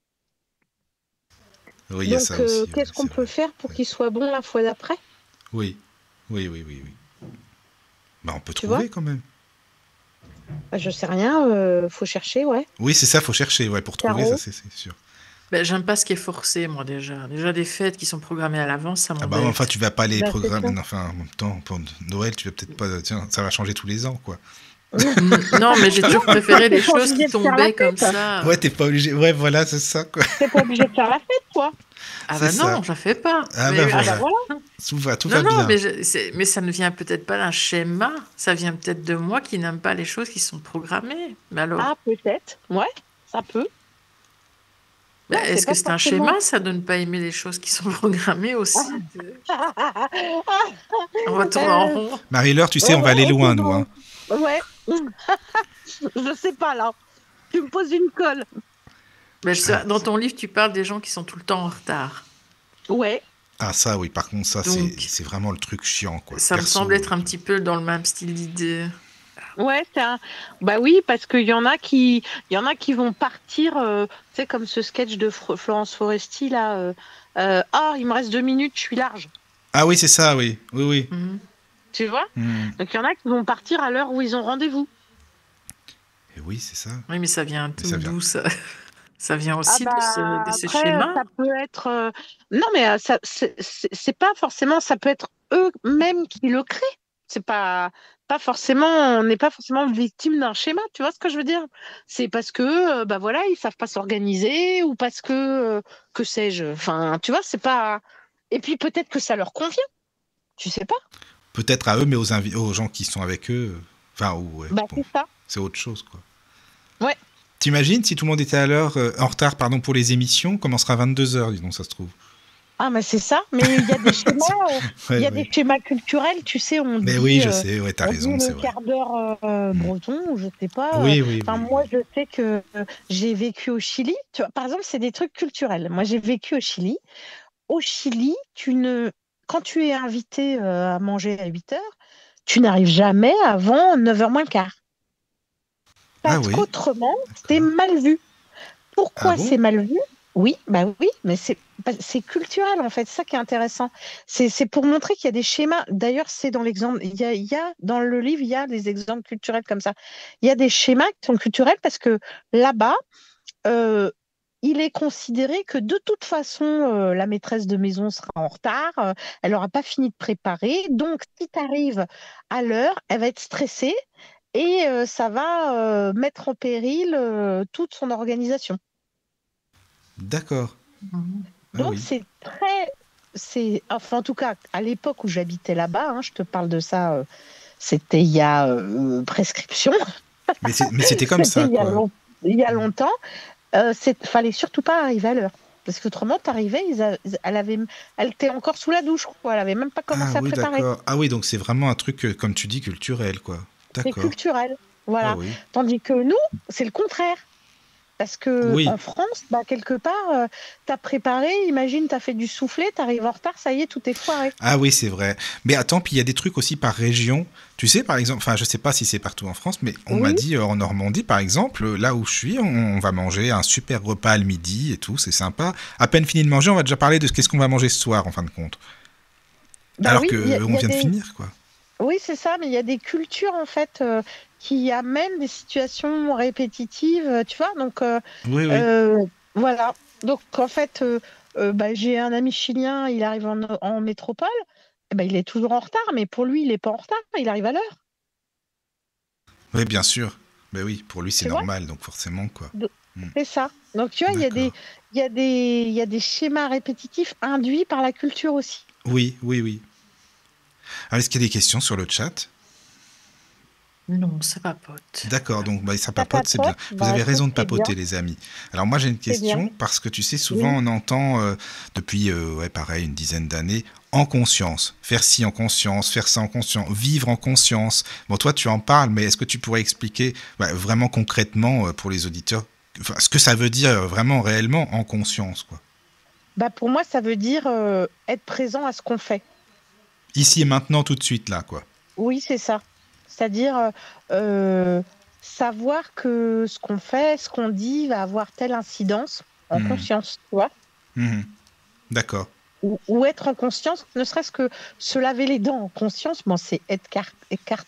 Oui, il y a ça aussi. Qu'est-ce qu'on peut faire pour qu'il soit bon la fois d'après? Oui. On peut trouver quand même. Je sais rien, faut chercher, ouais. Oui, c'est ça, faut chercher, ouais, pour trouver, ça, c'est sûr. J'aime pas ce qui est forcé, moi, déjà. Déjà, des fêtes qui sont programmées à l'avance, ça m'embête. Enfin, tu vas pas les programmer. Enfin, en même temps, pour Noël, tu vas peut-être pas... Tiens, ça va changer tous les ans, quoi. Non, mais j'ai toujours préféré les choses qui tombaient comme ça. Ouais, t'es pas obligé. Ouais, voilà, c'est ça, quoi. T'es pas obligé de faire la fête, toi. Ah non, je la fais pas. Voilà. Tout va bien. Mais ça ne vient peut-être pas d'un schéma. Ça vient peut-être de moi qui n'aime pas les choses qui sont programmées. Mais alors... Ah, peut-être. Ouais, ça peut. Est-ce que c'est un schéma, ça, de ne pas aimer les choses qui sont programmées aussi? On va tourner en rond. Marie-Laure, tu sais, on va aller loin, nous. Hein. Ouais. Je sais pas, là. Tu me poses une colle. Dans ton livre, tu parles des gens qui sont tout le temps en retard. Ouais. Ah ça oui, par contre ça Donc, c'est vraiment le truc chiant quoi. ça me Perso, semble être un petit peu dans le même style d'idée. Ouais, bah oui, parce qu'il y en a qui vont partir, tu sais, comme ce sketch de Florence Foresti là. Ah, il me reste 2 minutes, je suis large. Ah oui, c'est ça, oui. Oui, oui. Tu vois? Hmm. Donc il y en a qui vont partir à l'heure où ils ont rendez-vous. Et oui, c'est ça. Oui, mais ça vient tout ça vient. d'où ça? Ça vient Ah aussi de bah ces après, schémas? ça peut être. Non, mais ça, c'est pas forcément. Ça peut être eux-mêmes qui le créent. C'est pas forcément. On n'est pas forcément victime d'un schéma. Tu vois ce que je veux dire? C'est parce que, bah voilà, ils savent pas s'organiser ou parce que sais-je. Enfin, tu vois, c'est pas. Et puis peut-être que ça leur convient. Tu sais pas? Peut-être à eux, mais aux gens qui sont avec eux. Enfin, ouais, Bah bon, c'est ça. c'est autre chose, quoi. Ouais. T'imagines si tout le monde était à l'heure, en retard, pardon, pour les émissions, commencera à 22h, dis donc, ça se trouve. Ah, mais c'est ça, mais il y a des schémas, Ouais, il y a ouais. des schémas culturels, tu sais, on Mais dit, oui, je sais, ouais, t'as on raison, dit c'est le vrai. quart d'heure breton, ou je sais pas. Oui, oui, Enfin, oui. moi, je sais que j'ai vécu au Chili. Tu vois, par exemple, c'est des trucs culturels. Moi, j'ai vécu au Chili. Au Chili, quand tu es invité à manger à 8 heures, tu n'arrives jamais avant 9h moins le quart. Ah Parce oui, qu'autrement, c'est d'accord. mal vu. Ah Pourquoi bon? c'est mal vu? Oui, bah oui, mais c'est culturel en fait, c'est ça qui est intéressant. C'est pour montrer qu'il y a des schémas. D'ailleurs, c'est dans l'exemple, dans le livre, il y a des exemples culturels comme ça. Il y a des schémas qui sont culturels parce que là-bas, euh, il est considéré que de toute façon, la maîtresse de maison sera en retard, elle n'aura pas fini de préparer. Donc, si tu arrives à l'heure, elle va être stressée et ça va mettre en péril toute son organisation. D'accord. Ah Donc, oui. enfin, en tout cas, à l'époque où j'habitais là-bas, hein, je te parle de ça, c'était il y a prescription, Mais c'était comme c'était ça, quoi. il y a longtemps, fallait surtout pas arriver à l'heure. Parce qu'autrement, tu arrivais, elle était encore sous la douche, quoi. Elle avait même pas Ah commencé à oui, préparer. d'accord. Ah oui, donc c'est vraiment un truc, comme tu dis, culturel, quoi. C'est D'accord. culturel. Ah Voilà. oui. Tandis que nous, c'est le contraire. Parce que en Oui. France, bah, quelque part, tu as préparé, imagine, tu as fait du soufflé, tu arrives en retard, ça y est, tout est foiré. Ah oui, c'est vrai. Mais attends, puis il y a des trucs aussi par région. Tu sais, par exemple, enfin, je sais pas si c'est partout en France, mais on m'a Oui, dit en Normandie, par exemple, là où je suis, on va manger un super repas le midi et tout, c'est sympa. À peine fini de manger, on va déjà parler de qu'est-ce qu'on va manger ce soir, en fin de compte. bah Alors oui, que il on y a vient de des, finir, quoi. oui, c'est ça, mais il y a des cultures en fait qui amènent des situations répétitives, tu vois. Donc Oui, oui. euh, voilà. Donc en fait, bah, j'ai un ami chilien, il arrive en métropole, eh ben, il est toujours en retard, mais pour lui, il n'est pas en retard, il arrive à l'heure, Oui, bien sûr. Ben oui, pour lui, c'est tu vois. normal, donc forcément, quoi. Do- Hmm. C'est ça. Donc tu vois, D'accord. il y a des schémas répétitifs induits par la culture aussi. Oui, oui, oui. Alors, est-ce qu'il y a des questions sur le chat? Non, ça papote. D'accord, donc bah, ça Ça papote, c'est bien. papote, Vous bah avez écoute, raison de c'est bien, papoter, les amis. Alors moi j'ai une c'est bien. question, parce que tu sais, souvent Oui. on entend, depuis, ouais, pareil, une dizaine d'années, en conscience. Faire ci en conscience, faire ça en conscience, vivre en conscience. Bon, toi tu en parles, mais est-ce que tu pourrais expliquer vraiment concrètement pour les auditeurs, enfin, ce que ça veut dire vraiment, réellement, en conscience, quoi. Bah pour moi, ça veut dire être présent à ce qu'on fait. Ici et maintenant, tout de suite, là, quoi. Oui, c'est ça. C'est-à-dire savoir que ce qu'on fait, ce qu'on dit va avoir telle incidence en Mhm. conscience, tu vois. Mhm. D'accord. Ou être en conscience, ne serait-ce que se laver les dents en conscience. Bon, c'est Eckhart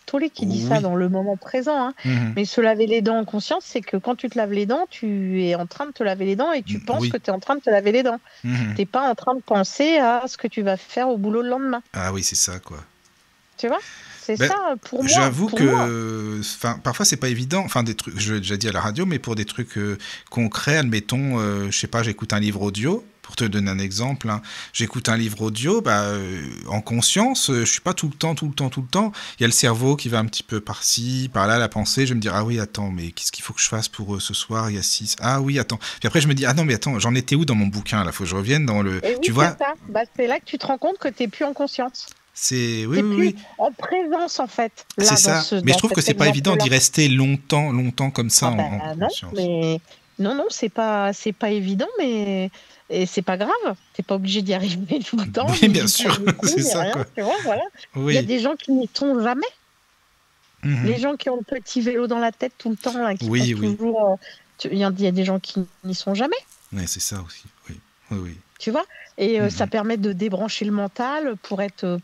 Tolle qui dit ça Oui. dans le moment présent, hein. Mhm. Mais se laver les dents en conscience, c'est que quand tu te laves les dents, tu es en train de te laver les dents et tu penses Oui. que tu es en train de te laver les dents. Mhm. Tu n'es pas en train de penser à ce que tu vas faire au boulot le lendemain. Ah oui, c'est ça, quoi. Tu vois? C'est Ben, ça pour moi. j'avoue Pour moi. que, enfin, parfois c'est pas évident. Enfin, des trucs, je l'ai déjà dit à la radio, mais pour des trucs concrets, admettons, je sais pas, j'écoute un livre audio. Pour te donner un exemple, hein, j'écoute un livre audio, en conscience, je suis pas tout le temps. Il y a le cerveau qui va un petit peu par-ci, par-là, la pensée. Je vais me dire, ah oui, attends, mais qu'est-ce qu'il faut que je fasse pour ce soir? Il y a 6. Ah oui, attends. Puis après, je me dis, ah non, mais attends, j'en étais où dans mon bouquin là? Faut que je revienne dans le. Et Tu oui, c'est vois, ça. Bah, c'est là que tu te rends compte que tu n'es plus en conscience. c'est. Oui, Tu n'es oui, plus oui. en présence, en fait, C'est là, ça. Mais je dans trouve que cet c'est pas évident exemple-là. d'y rester longtemps comme ça Ah en ben non, conscience. mais non, c'est pas évident, mais Et c'est pas grave, t'es pas obligé d'y arriver tout le temps. Oui, bien sûr, c'est ça, rien, quoi. tu vois, voilà. Oui. Il y a des gens qui n'y sont jamais. Les gens qui ont le petit vélo dans la tête tout le temps, là, qui font toujours. Il y a des gens qui n'y sont jamais. Oui, c'est ça aussi. Oui. Tu vois? Et ça permet de débrancher le mental pour être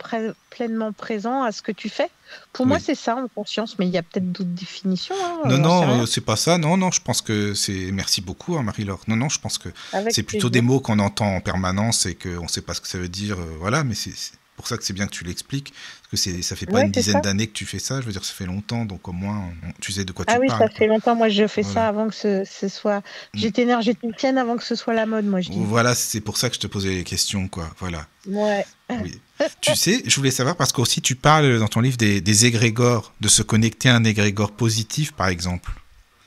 pleinement présent à ce que tu fais. Pour moi, c'est ça, en conscience, mais il y a peut-être d'autres définitions. Non, c'est pas ça. Non, je pense que c'est... Merci beaucoup, hein, Marie-Laure. Non, je pense que c'est plutôt des mots qu'on entend en permanence et qu'on ne sait pas ce que ça veut dire. Voilà, mais c'est pour ça que c'est bien que tu l'expliques. Parce que ça fait pas une dizaine d'années que tu fais ça. Je veux dire, ça fait longtemps, donc au moins, tu sais de quoi tu parles. Ah oui, ça fait longtemps. Moi, je fais ça avant que ce soit... J'étais énergéticienne avant que ce soit la mode, moi, je dis. Voilà, c'est pour ça que je te posais les questions, quoi. Voilà. Ouais. Oui. Tu sais, je voulais savoir, parce qu'aussi tu parles dans ton livre des égrégores, de se connecter à un égrégore positif, par exemple.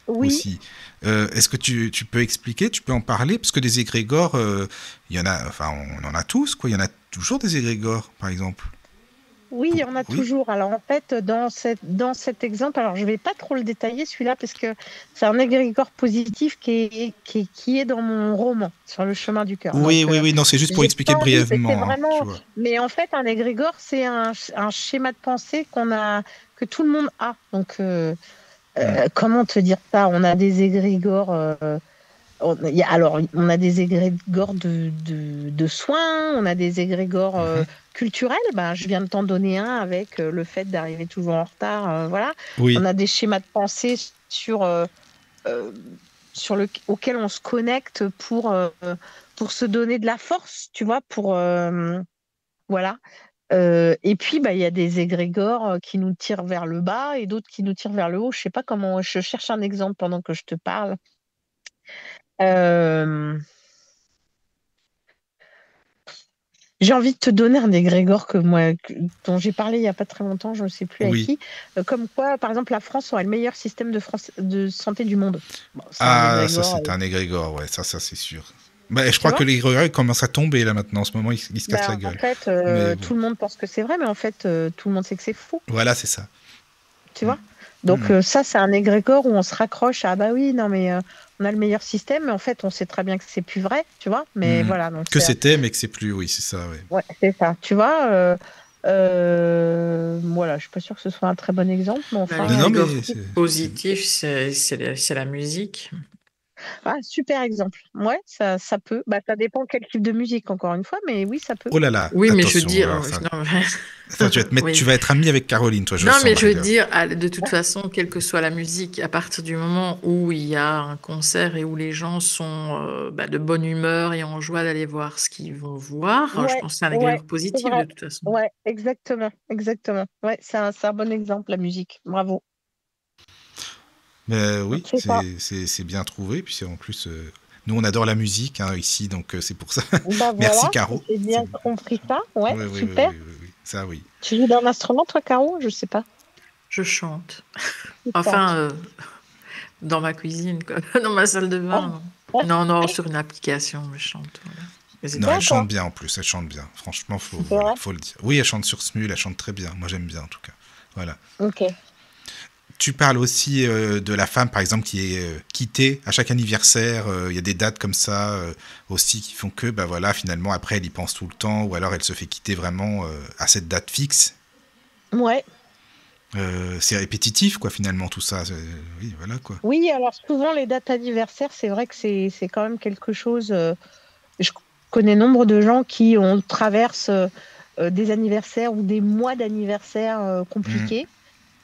Oui. Aussi. Est-ce que tu peux expliquer, tu peux en parler? Parce que des égrégores, il y en a, enfin, on en a tous, quoi. Il y en a toujours des égrégores, par exemple. Oui, il y en a toujours. Alors en fait, dans cet exemple, alors je ne vais pas trop le détailler celui-là parce que c'est un égrégore positif qui est dans mon roman, Sur le chemin du cœur. Oui, non, c'est juste pour expliquer brièvement. Vraiment, mais en fait, un égrégore, c'est un schéma de pensée que tout le monde a. Donc, comment te dire ça? On a des égrégores... on a des égrégores de soins, on a des égrégores culturels. Je viens de t'en donner un avec le fait d'arriver toujours en retard. Voilà. Oui. On a des schémas de pensée auxquels on se connecte pour se donner de la force, tu vois, voilà. Et puis, il y a des égrégores qui nous tirent vers le bas et d'autres qui nous tirent vers le haut. Je sais pas comment. Je cherche un exemple pendant que je te parle. J'ai envie de te donner un égrégore dont j'ai parlé il n'y a pas très longtemps, je ne sais plus avec qui. Comme quoi, par exemple, la France aurait le meilleur système de santé du monde. Bon, ça c'est un égrégore, ouais, ça c'est sûr. Je crois que l'égrégore commence à tomber là maintenant. En ce moment, il se casse la gueule. En fait, tout le monde pense que c'est vrai, mais en fait, tout le monde sait que c'est faux. Voilà, c'est ça. Tu vois? Donc ça, c'est un égrégore où on se raccroche à non mais on a le meilleur système, mais en fait on sait très bien que c'est plus vrai, tu vois. Mais voilà. Donc que c'était, mais que c'est plus, oui, c'est ça, ouais. Ouais, c'est ça. Tu vois. Voilà, je suis pas sûre que ce soit un très bon exemple, mais enfin. Non, mais positif, c'est la musique. Ah, super exemple. Ouais, ça peut. Ça dépend quel type de musique, encore une fois, mais oui, ça peut. Oh là là. Oui, mais je veux dire. Tu vas être ami avec Caroline, toi. Je veux dire, de toute façon, quelle que soit la musique, à partir du moment où il y a un concert et où les gens sont de bonne humeur et en joie d'aller voir ce qu'ils vont voir, je pense que c'est un égrégore positif de toute façon. Ouais, exactement. Ouais, c'est un bon exemple, la musique. Bravo. Oui, c'est bien trouvé. Puis en plus, nous, on adore la musique ici, donc c'est pour ça. Merci, Caro. J'ai bien compris ça. Ouais, super. Oui, ça, oui. Tu joues d'un instrument, toi, Caro? Je sais pas. Je chante. Enfin, dans ma cuisine, quoi. Dans ma salle de bain. Non, sur une application, je chante. Voilà. Non, elle chante bien en plus. Elle chante bien. Franchement, faut le dire. Oui, elle chante sur Smule. Elle chante très bien. Moi, j'aime bien en tout cas. Voilà. Ok. Tu parles aussi de la femme, par exemple, qui est quittée à chaque anniversaire. Il y a des dates comme ça aussi qui font que, finalement, après, elle y pense tout le temps, ou alors elle se fait quitter vraiment à cette date fixe. Ouais. C'est répétitif, quoi, finalement, tout ça. Oui, voilà, quoi. Oui, alors souvent, les dates anniversaires, c'est vrai que c'est quand même quelque chose... je connais nombre de gens qui traversent des anniversaires ou des mois d'anniversaire compliqués.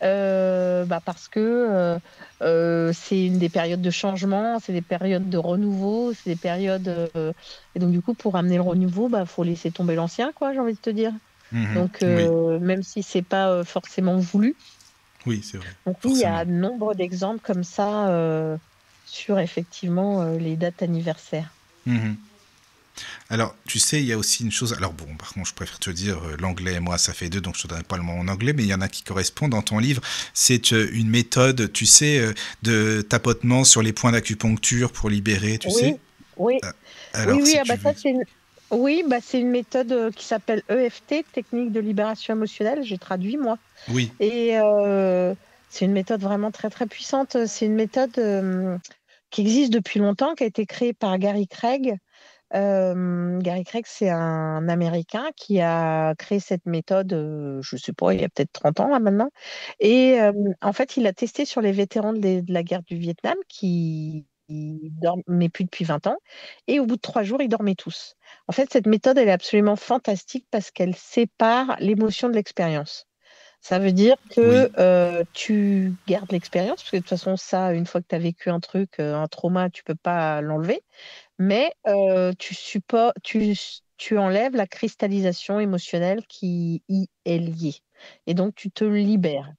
Parce que c'est des périodes de changement, c'est des périodes de renouveau, c'est des périodes... et donc, du coup, pour amener le renouveau, faut laisser tomber l'ancien, quoi, j'ai envie de te dire. Donc, même si c'est pas forcément voulu. Oui, c'est vrai. Donc, oui, il y a nombre d'exemples comme ça sur, effectivement, les dates anniversaires. Alors, tu sais, il y a aussi une chose... Alors bon, par contre, je préfère te dire, l'anglais et moi, ça fait deux, donc je ne te donnerai pas le mot en anglais, mais il y en a qui correspondent dans ton livre. C'est une méthode, tu sais, de tapotement sur les points d'acupuncture pour libérer, tu sais. Oui, alors, oui, ça, c'est une... Oui, c'est une méthode qui s'appelle EFT, technique de libération émotionnelle. J'ai traduit, moi. Oui. Et c'est une méthode vraiment très, très puissante. C'est une méthode qui existe depuis longtemps, qui a été créée par Gary Craig. Gary Craig, c'est un Américain qui a créé cette méthode, je ne sais pas, il y a peut-être 30 ans là maintenant. Et en fait, il a testé sur les vétérans de la guerre du Vietnam qui dormaient plus depuis 20 ans. Et au bout de 3 jours, ils dormaient tous. En fait, cette méthode, elle est absolument fantastique parce qu'elle sépare l'émotion de l'expérience. Ça veut dire que tu gardes l'expérience, parce que de toute façon, ça, une fois que tu as vécu un truc, un trauma, tu peux pas l'enlever. Mais tu enlèves la cristallisation émotionnelle qui y est liée. Et donc, tu te libères.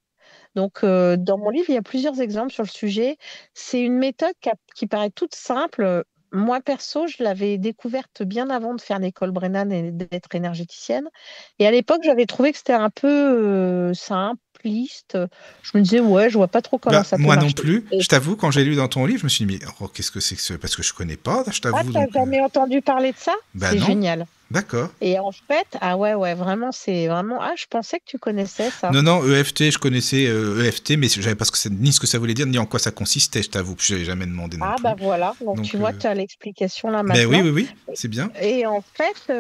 Donc, dans mon livre, il y a plusieurs exemples sur le sujet. C'est une méthode qui paraît toute simple. Moi, perso, je l'avais découverte bien avant de faire l'école Brennan et d'être énergéticienne. Et à l'époque, j'avais trouvé que c'était un peu simpliste. Je me disais, ouais, je vois pas trop comment ça peut moi marcher. non plus. Je t'avoue, quand j'ai lu dans ton livre, je me suis dit, mais qu'est-ce que c'est que ce... Parce que je connais pas, je t'avoue. Ah, t'as jamais entendu parler de ça? C'est non. génial. D'accord. Et en fait, ouais, vraiment, c'est vraiment... Ah, je pensais que tu connaissais ça. Non, EFT, je connaissais EFT, mais je savais pas ni ce que ça voulait dire, ni en quoi ça consistait, je t'avoue, je n'avais jamais demandé non plus. Bah voilà, donc tu vois, tu as l'explication là maintenant. Oui, c'est bien. Et en fait,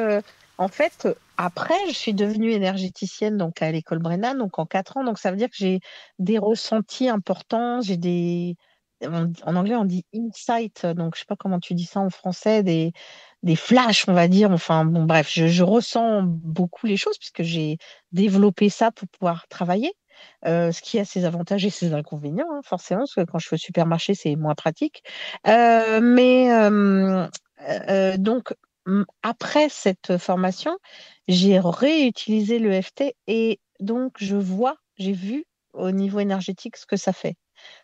après, je suis devenue énergéticienne donc à l'école Brennan, donc en 4 ans, donc ça veut dire que j'ai des ressentis importants, j'ai des... En anglais, on dit insight, donc je sais pas comment tu dis ça en français, des flashs, on va dire. Enfin, bon, bref, je ressens beaucoup les choses puisque j'ai développé ça pour pouvoir travailler. Ce qui a ses avantages et ses inconvénients, hein, forcément, parce que quand je fais au supermarché, c'est moins pratique. Donc, après cette formation, j'ai réutilisé l'EFT et donc j'ai vu au niveau énergétique ce que ça fait.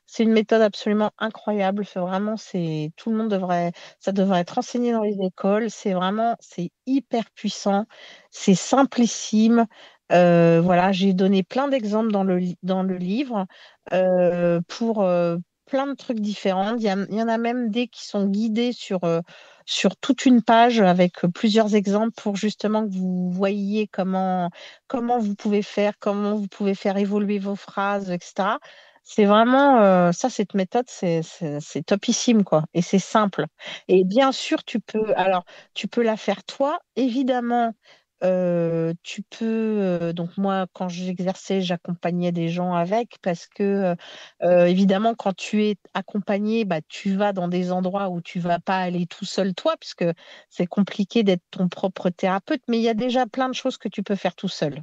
C'est une méthode absolument incroyable. Tout le monde ça devrait être enseigné dans les écoles. C'est hyper puissant. C'est simplissime. Voilà, j'ai donné plein d'exemples dans le livre pour plein de trucs différents. Il y en a même des qui sont guidés sur toute une page avec plusieurs exemples pour justement que vous voyiez comment vous pouvez faire évoluer vos phrases, etc. C'est vraiment cette méthode, c'est topissime, quoi. Et c'est simple. Et bien sûr, tu peux la faire toi. Évidemment, tu peux. Donc, moi, quand j'exerçais, j'accompagnais des gens avec parce que, évidemment, quand tu es accompagné, bah, tu vas dans des endroits où tu vas pas aller tout seul, toi, puisque c'est compliqué d'être ton propre thérapeute, mais il y a déjà plein de choses que tu peux faire tout seul.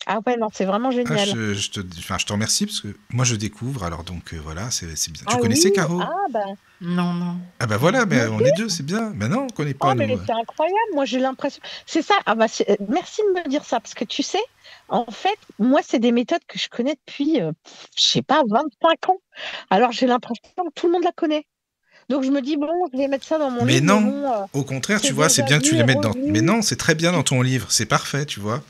Ah ouais, non, c'est vraiment génial. Je te remercie parce que moi je découvre, alors donc voilà, c'est bien. Tu connaissais, Caro? Non. Ah bah voilà, on est deux, c'est bien. Non, on connaît pas. Mais c'est incroyable, moi j'ai l'impression. C'est ça, merci de me dire ça, parce que tu sais, en fait, moi c'est des méthodes que je connais depuis, je sais pas, 25 ans. Alors j'ai l'impression que tout le monde la connaît. Donc je me dis, bon, je vais mettre ça dans mon livre. Mais non, au contraire, tu vois, c'est bien que tu les mettes dans... Mais non, c'est très bien dans ton livre, c'est parfait, tu vois.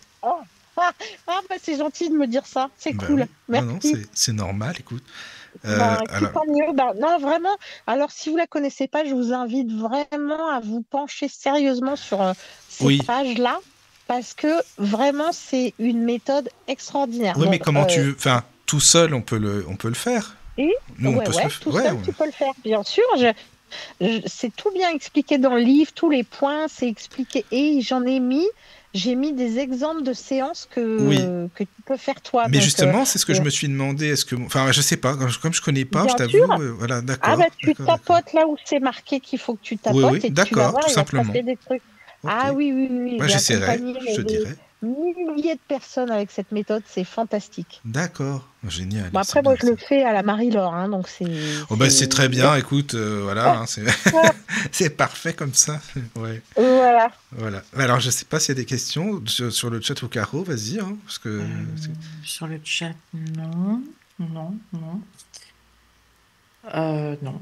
C'est gentil de me dire ça, c'est cool. Oui. Merci. Non, c'est normal, écoute. Tant mieux. Non, vraiment. Alors, si vous la connaissez pas, je vous invite vraiment à vous pencher sérieusement sur ces pages-là, parce que vraiment, c'est une méthode extraordinaire. Oui, mais comment tout seul, on peut le faire. Tout seul, tu peux le faire, bien sûr. C'est tout bien expliqué dans le livre, tous les points, c'est expliqué. Et j'ai mis des exemples de séances que tu peux faire toi. Mais donc, justement, c'est ce que je me suis demandé. Je sais pas, comme je connais pas, je t'avoue. Voilà, d'accord. Tu tapotes là où c'est marqué qu'il faut que tu tapotes. Oui, d'accord, tout simplement. Des trucs. Okay. Oui. J'essaierai, je te dirai. Milliers de personnes avec cette méthode, c'est fantastique. D'accord, génial. Après, moi, je le fais à la Marie-Laure, hein, donc c'est... c'est très bien, écoute, voilà, c'est parfait comme ça. Ouais. Voilà. Alors, je sais pas s'il y a des questions sur le chat ou Caro, vas-y. Hein, parce que... Sur le chat, non. Non. Non.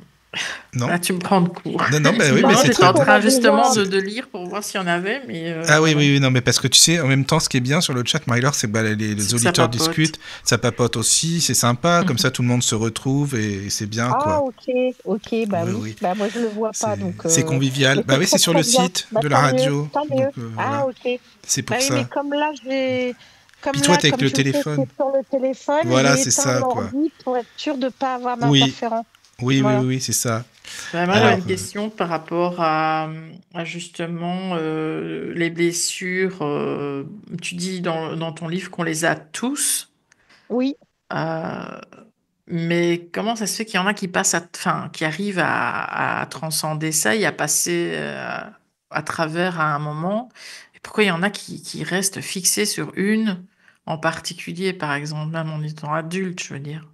Là, tu me prends de court. Non, oui, mais c'est j'étais en train justement de lire pour voir s'il y en avait, mais... oui, non, mais parce que tu sais, en même temps, ce qui est bien sur le chat, Marie-Laure, c'est que les auditeurs discutent, ça papote aussi, c'est sympa, comme ça tout le monde se retrouve et c'est bien, quoi. Ok, oui. Moi, je le vois pas, donc... C'est convivial. Oui, c'est sur le site de la radio. Tant mieux. Ok. C'est pour ça. Mais comme là, j'ai... Puis toi, t'es avec le téléphone. Sur le téléphone, voilà, c'est ça, quoi. Pour être sûr de ne pas avoir d'interférence. Oui, c'est ça. Moi, j'avais Alors, une question par rapport à justement les blessures. Tu dis dans ton livre qu'on les a tous, Oui. euh, mais comment ça se fait qu'il y en a qui passent enfin, qui arrivent à transcender ça et à passer à travers à un moment? Et pourquoi il y en a qui restent fixés sur une en particulier, par exemple, même en étant adulte, je veux dire?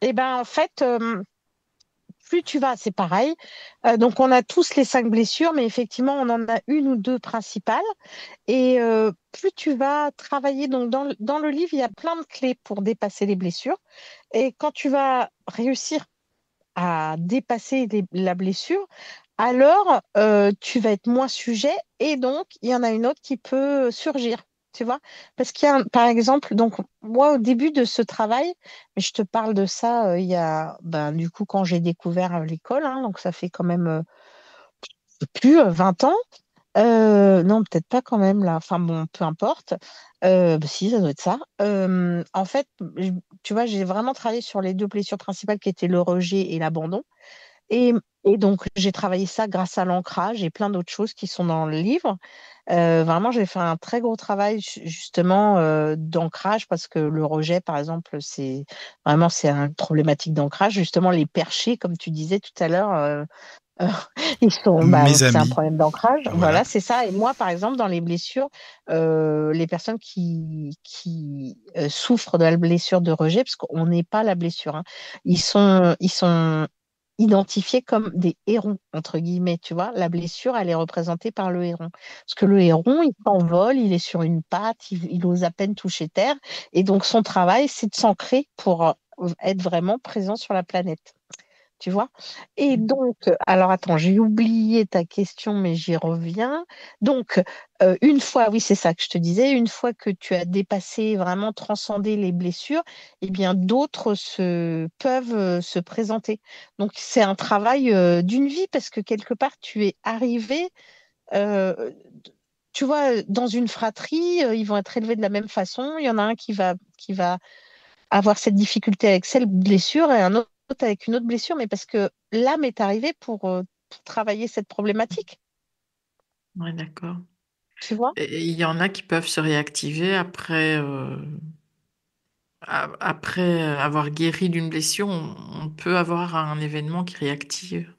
Eh ben, en fait, plus tu vas, c'est pareil. Donc, on a tous les 5 blessures, mais effectivement, on en a une ou deux principales. Et plus tu vas travailler, donc dans le livre, il y a plein de clés pour dépasser les blessures. Et quand tu vas réussir à dépasser la blessure, alors tu vas être moins sujet et donc il y en a une autre qui peut surgir, tu vois. Parce qu'il y a, par exemple, donc moi au début de ce travail, mais je te parle de ça il y a, ben, du coup, quand j'ai découvert l'école, hein, donc ça fait quand même plus 20 ans. Non, peut-être pas quand même là. Enfin bon, peu importe. Bah, si, ça doit être ça. En fait, tu vois, j'ai vraiment travaillé sur les deux blessures principales qui étaient le rejet et l'abandon. Et, et donc, j'ai travaillé ça grâce à l'ancrage et plein d'autres choses qui sont dans le livre. Vraiment, j'ai fait un très gros travail justement d'ancrage parce que le rejet, par exemple, c'est une problématique d'ancrage. Justement, les perchés, comme tu disais tout à l'heure, mes c'est un amis, problème d'ancrage. voilà. Voilà, c'est ça. Et moi, par exemple, dans les blessures, les personnes qui souffrent de la blessure de rejet, parce qu'on n'est pas la blessure, hein, ils sont identifiés comme des hérons, entre guillemets, tu vois. La blessure, elle est représentée par le héron. Parce que le héron, il s'envole, il est sur une patte, il ose à peine toucher terre. Et donc, son travail, c'est de s'ancrer pour être vraiment présent sur la planète. Tu vois? Et donc, alors attends, j'ai oublié ta question, mais j'y reviens. Donc, une fois, oui, c'est ça que je te disais, une fois que tu as dépassé, vraiment transcendé les blessures, eh bien, d'autres peuvent se présenter. Donc, c'est un travail d'une vie parce que quelque part, tu es arrivé, euh, tu vois, dans une fratrie, ils vont être élevés de la même façon. Il y en a un qui va avoir cette difficulté avec cette blessure et un autre avec une autre blessure, mais parce que l'âme est arrivée pour travailler cette problématique, Ouais, d'accord. tu vois? Et il y en a qui peuvent se réactiver après avoir guéri d'une blessure. On peut avoir un événement qui réactive.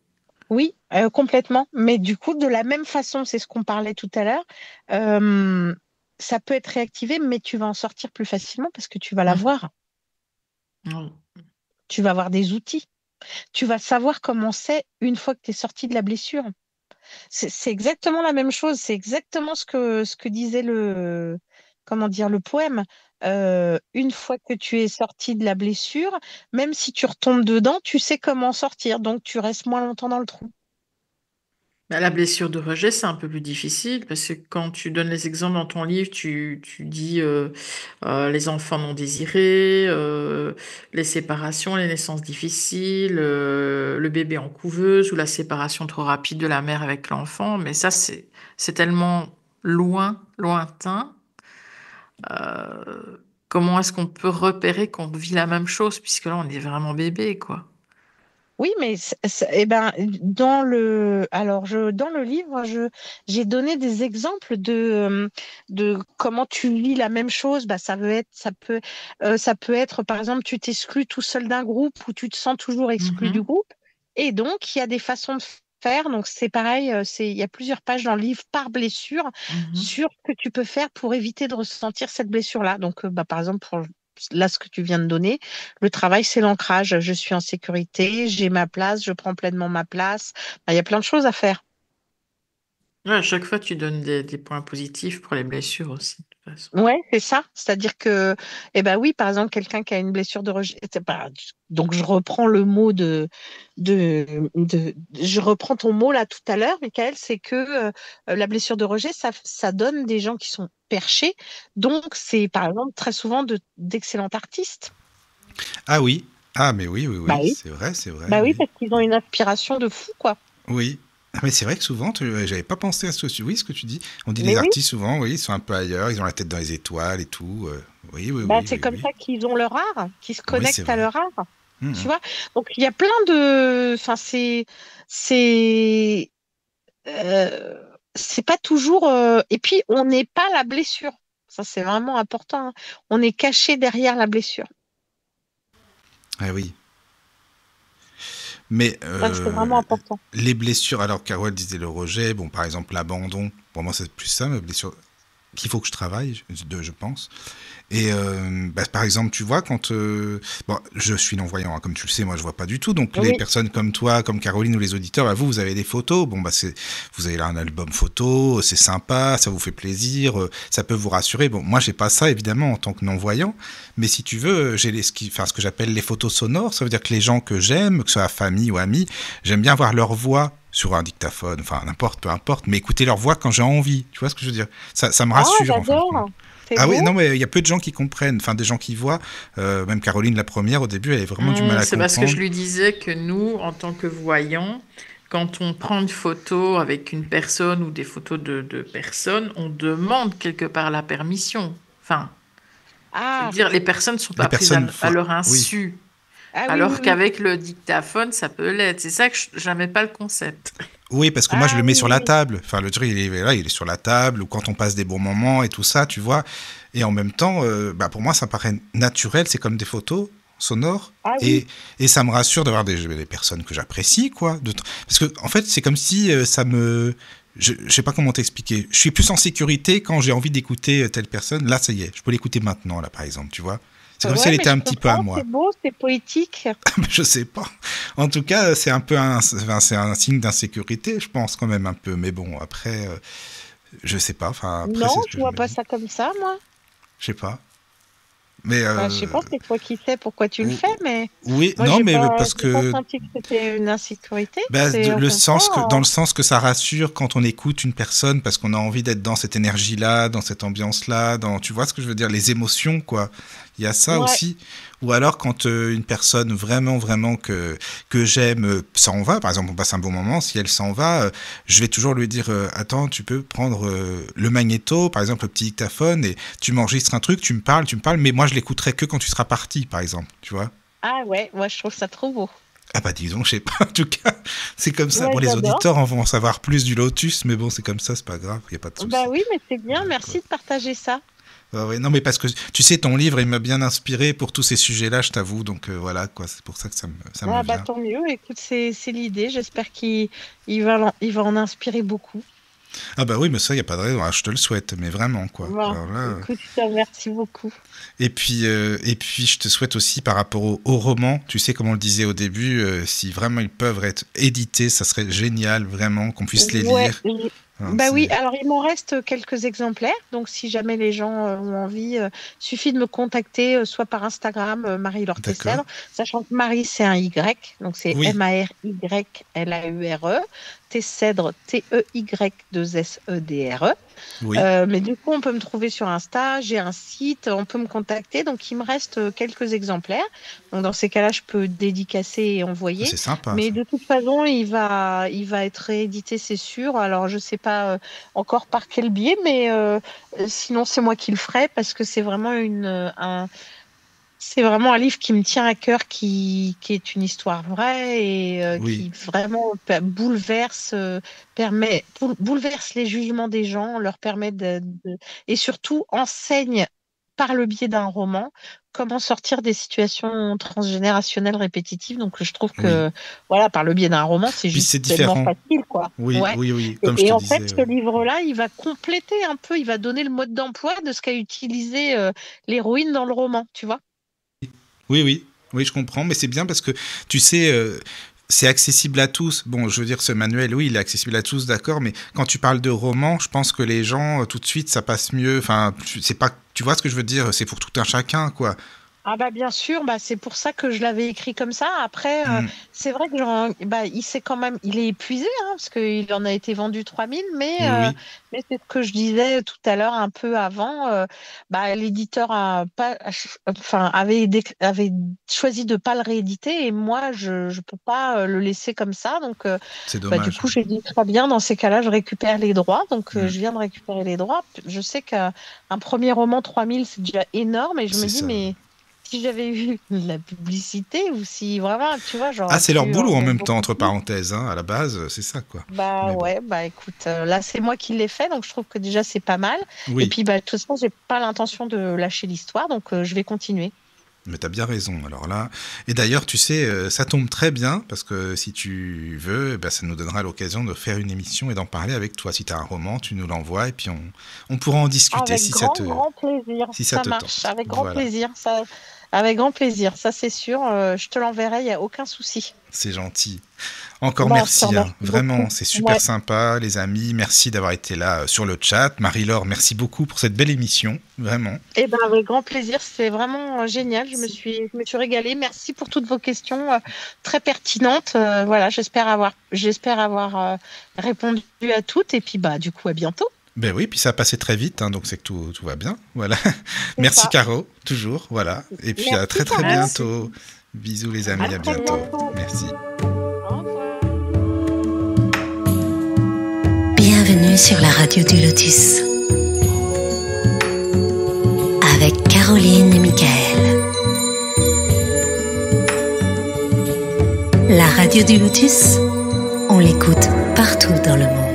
Oui, complètement. Mais du coup, de la même façon, c'est ce qu'on parlait tout à l'heure, euh, ça peut être réactivé, mais tu vas en sortir plus facilement parce que tu vas Mhm. l'avoir. Ouais. Tu vas avoir des outils. Tu vas savoir comment c'est une fois que tu es sorti de la blessure. C'est exactement la même chose. C'est exactement ce que disait comment dire, le poème. Une fois que tu es sorti de la blessure, même si tu retombes dedans, tu sais comment sortir. Donc, tu restes moins longtemps dans le trou. Bah, la blessure de rejet, c'est un peu plus difficile parce que quand tu donnes les exemples dans ton livre, tu dis les enfants non désirés, les séparations, les naissances difficiles, le bébé en couveuse ou la séparation trop rapide de la mère avec l'enfant. Mais ça, c'est tellement lointain. Comment est-ce qu'on peut repérer qu'on vit la même chose puisque là, on est vraiment bébé, quoi. Oui, mais eh ben, dans le livre, j'ai donné des exemples de comment tu lis la même chose. Bah, ça peut être, par exemple, tu t'exclus tout seul d'un groupe ou tu te sens toujours exclu du Mhm, groupe. Et donc, il y a des façons de faire. Donc, c'est pareil, il y a plusieurs pages dans le livre par blessure mhm. sur ce que tu peux faire pour éviter de ressentir cette blessure-là. Donc, bah, par exemple, là, ce que tu viens de donner. Le travail, c'est l'ancrage. Je suis en sécurité, j'ai ma place, je prends pleinement ma place. Bah, il y a plein de choses à faire. Ouais, à chaque fois, tu donnes des points positifs pour les blessures aussi, de toute façon. Ouais, c'est ça. C'est-à-dire que, eh ben oui, par exemple, quelqu'un qui a une blessure de rejet. Donc, je reprends le mot je reprends ton mot là tout à l'heure, Michael, c'est que la blessure de rejet, ça donne des gens qui sont perchés. Donc, c'est par exemple très souvent d'excellents artistes. Ah oui, ah mais oui, oui, Bah oui, oui. c'est vrai, Bah oui, oui. parce qu'ils ont une inspiration de fou, quoi. Oui. Ah, mais c'est vrai que souvent, j'avais pas pensé à oui, ce que tu dis. On dit les Mais oui. artistes souvent, oui, ils sont un peu ailleurs, ils ont la tête dans les étoiles et tout. Oui, oui, Bah, oui, c'est oui, comme oui. ça qu'ils ont leur art, qu'ils se Oui, c'est connectent à vrai. leur art. Tu vois? Donc il y a plein de, enfin c'est c'est pas toujours. Et puis on n'est pas la blessure. Ça c'est vraiment important, hein. On est caché derrière la blessure. Ah oui. Mais Ça, c'est vraiment important. les blessures, alors Carole disait le rejet, bon par exemple l'abandon, pour moi c'est plus ça, ma blessure qu'il faut que je travaille, je pense. Et par exemple, tu vois, quand... bon, je suis non-voyant, hein, comme tu le sais, moi je vois pas du tout. Donc les personnes comme toi, comme Caroline ou les auditeurs, bah, vous avez des photos. Bon, vous avez là un album photo, c'est sympa, ça vous fait plaisir, ça peut vous rassurer. Bon, moi j'ai pas ça évidemment en tant que non-voyant, mais si tu veux, j'ai ce que j'appelle les photos sonores. Ça veut dire que les gens que j'aime, que ce soit famille ou amis, j'aime bien voir leur voix sur un dictaphone, enfin n'importe, peu importe, mais écouter leur voix quand j'ai envie. Tu vois ce que je veux dire? Ça me rassure. J'adore. Ah oui, non, mais il y a peu de gens qui comprennent, enfin des gens qui voient. Même Caroline, la première, au début, elle avait vraiment du mal à comprendre. C'est parce que je lui disais que nous, en tant que voyants, quand on prend une photo avec une personne ou des photos de personnes, on demande quelque part la permission. Enfin, c'est-à-dire les personnes ne sont pas prises à leur insu. Oui. Alors qu'avec le dictaphone, ça peut l'être. C'est ça que j'aimais pas le concept. Oui, parce que moi, je le mets sur la table. Enfin, le truc, il est sur la table, ou quand on passe des bons moments et tout ça, tu vois. Et en même temps, pour moi, ça paraît naturel. C'est comme des photos sonores. Et ça me rassure d'avoir des personnes que j'apprécie, quoi. Parce que, en fait, c'est comme si ça me... Je sais pas comment t'expliquer. Je suis plus en sécurité quand j'ai envie d'écouter telle personne. Là, ça y est, je peux l'écouter maintenant, là, par exemple, tu vois. C'est comme si elle était un petit peu à moi. C'est beau, c'est poétique. Je sais pas. En tout cas, c'est un peu c'est un signe d'insécurité, je pense quand même un peu. Mais bon, après, je sais pas. Enfin, après, non, je vois pas ça comme ça, moi. Je sais pas. Mais je sais pas, c'est toi qui sais pourquoi tu le fais, mais oui, moi, non, mais pas, parce que pas senti que c'était une insécurité. Dans le sens que ça rassure quand on écoute une personne, parce qu'on a envie d'être dans cette énergie-là, dans cette ambiance-là, tu vois ce que je veux dire, les émotions, quoi. Il y a ça aussi. Ou alors quand une personne vraiment que j'aime s'en va, par exemple on passe un bon moment, si elle s'en va, je vais toujours lui dire attends, tu peux prendre le magnéto, par exemple le petit dictaphone, et tu m'enregistres un truc, tu me parles, mais moi je l'écouterai que quand tu seras parti, par exemple, tu vois. Ah ouais, moi je trouve ça trop beau. Ah bah dis donc, je sais pas, en tout cas, c'est comme ça. Bon, les auditeurs en vont en savoir plus du Lotus, mais bon, c'est comme ça, c'est pas grave, il n'y a pas de souci. Bah oui, mais c'est bien, merci de partager ça. Ouais, non, mais parce que tu sais, ton livre, il m'a bien inspiré pour tous ces sujets-là, je t'avoue. Donc voilà, quoi. C'est pour ça que ça me vient. Tant mieux. Écoute, c'est l'idée. J'espère qu'il va en inspirer beaucoup. Ah bah oui, mais ça, il n'y a pas de raison. Je te le souhaite, mais vraiment, quoi. Bon, alors là, écoute, merci beaucoup. Et puis, je te souhaite aussi, par rapport au roman, tu sais, comme on le disait au début, si vraiment ils peuvent être édités, ça serait génial, vraiment, qu'on puisse les lire. Oui, alors il m'en reste quelques exemplaires, donc si jamais les gens ont envie, suffit de me contacter soit par Instagram, Marie-Laure Tessèdre, sachant que Marie c'est un Y, donc c'est MARYLAURE, Tessèdre TEY2SEDRE. Oui. Mais du coup on peut me trouver sur Insta, j'ai un site, on peut me contacter, donc il me reste quelques exemplaires, donc dans ces cas-là je peux dédicacer et envoyer. C'est sympa. Mais de toute façon il va être réédité, c'est sûr. Alors je sais pas encore par quel biais, mais sinon c'est moi qui le ferai, parce que c'est vraiment c'est vraiment un livre qui me tient à cœur, qui est une histoire vraie et qui vraiment bouleverse les jugements des gens, leur permet et surtout enseigne par le biais d'un roman comment sortir des situations transgénérationnelles répétitives. Donc je trouve que par le biais d'un roman, c'est juste tellement facile, quoi. Oui. Comme et en fait, ce livre-là, il va compléter un peu, il va donner le mode d'emploi de ce qu'a utilisé l'héroïne dans le roman, tu vois. Oui, je comprends, mais c'est bien parce que, tu sais, c'est accessible à tous. Bon, je veux dire, ce manuel, oui, il est accessible à tous, d'accord, mais quand tu parles de roman, je pense que les gens, tout de suite, ça passe mieux. Enfin, c'est pas, tu vois ce que je veux dire, c'est pour tout un chacun, quoi. Ah bah bien sûr, c'est pour ça que je l'avais écrit comme ça. Après, c'est vrai que il est épuisé, hein, parce qu'il en a été vendu 3000, mais c'est ce que je disais tout à l'heure un peu avant. L'éditeur avait choisi de pas le rééditer, et moi je peux pas le laisser comme ça. Donc c'est dommage. Du coup j'ai dit très bien, dans ces cas-là je récupère les droits. Donc je viens de récupérer les droits. Je sais qu'un premier roman 3000 c'est déjà énorme, et je me dis mais si j'avais eu la publicité ou si vraiment, tu vois, genre. Ah, c'est leur boulot en même temps, entre parenthèses, hein, à la base, c'est ça, quoi. Bah ouais, bah écoute, là c'est moi qui l'ai fait, donc je trouve que déjà c'est pas mal. Oui. Et puis, bah, de toute façon, j'ai pas l'intention de lâcher l'histoire, donc je vais continuer. Mais t'as bien raison, alors là. Et d'ailleurs, tu sais, ça tombe très bien, parce que si tu veux, bah, ça nous donnera l'occasion de faire une émission et d'en parler avec toi. Si t'as un roman, tu nous l'envoies et puis on pourra en discuter Avec grand plaisir. Si ça te marche, tente. avec grand Voilà. plaisir. Avec grand plaisir, ça c'est sûr. Je te l'enverrai, il n'y a aucun souci. C'est gentil. Encore Bon, merci, merci vraiment, beaucoup. c'est super Ouais. sympa, les amis. Merci d'avoir été là sur le chat. Marie-Laure, merci beaucoup pour cette belle émission, vraiment. Eh ben, avec grand plaisir, c'est vraiment génial. Je me suis régalée. Merci pour toutes vos questions très pertinentes. Voilà, j'espère avoir répondu à toutes. Et puis, bah, du coup, à bientôt. Ben oui, puis ça a passé très vite, hein, donc c'est que tout va bien. Voilà. Merci ça. Caro, toujours. Voilà. Et puis à Merci, très très Caro. bientôt. Bisous les amis, à très bientôt. bientôt. Merci. Au revoir. Bienvenue sur la radio du Lotus. Avec Caroline et Michael. La radio du Lotus, on l'écoute partout dans le monde.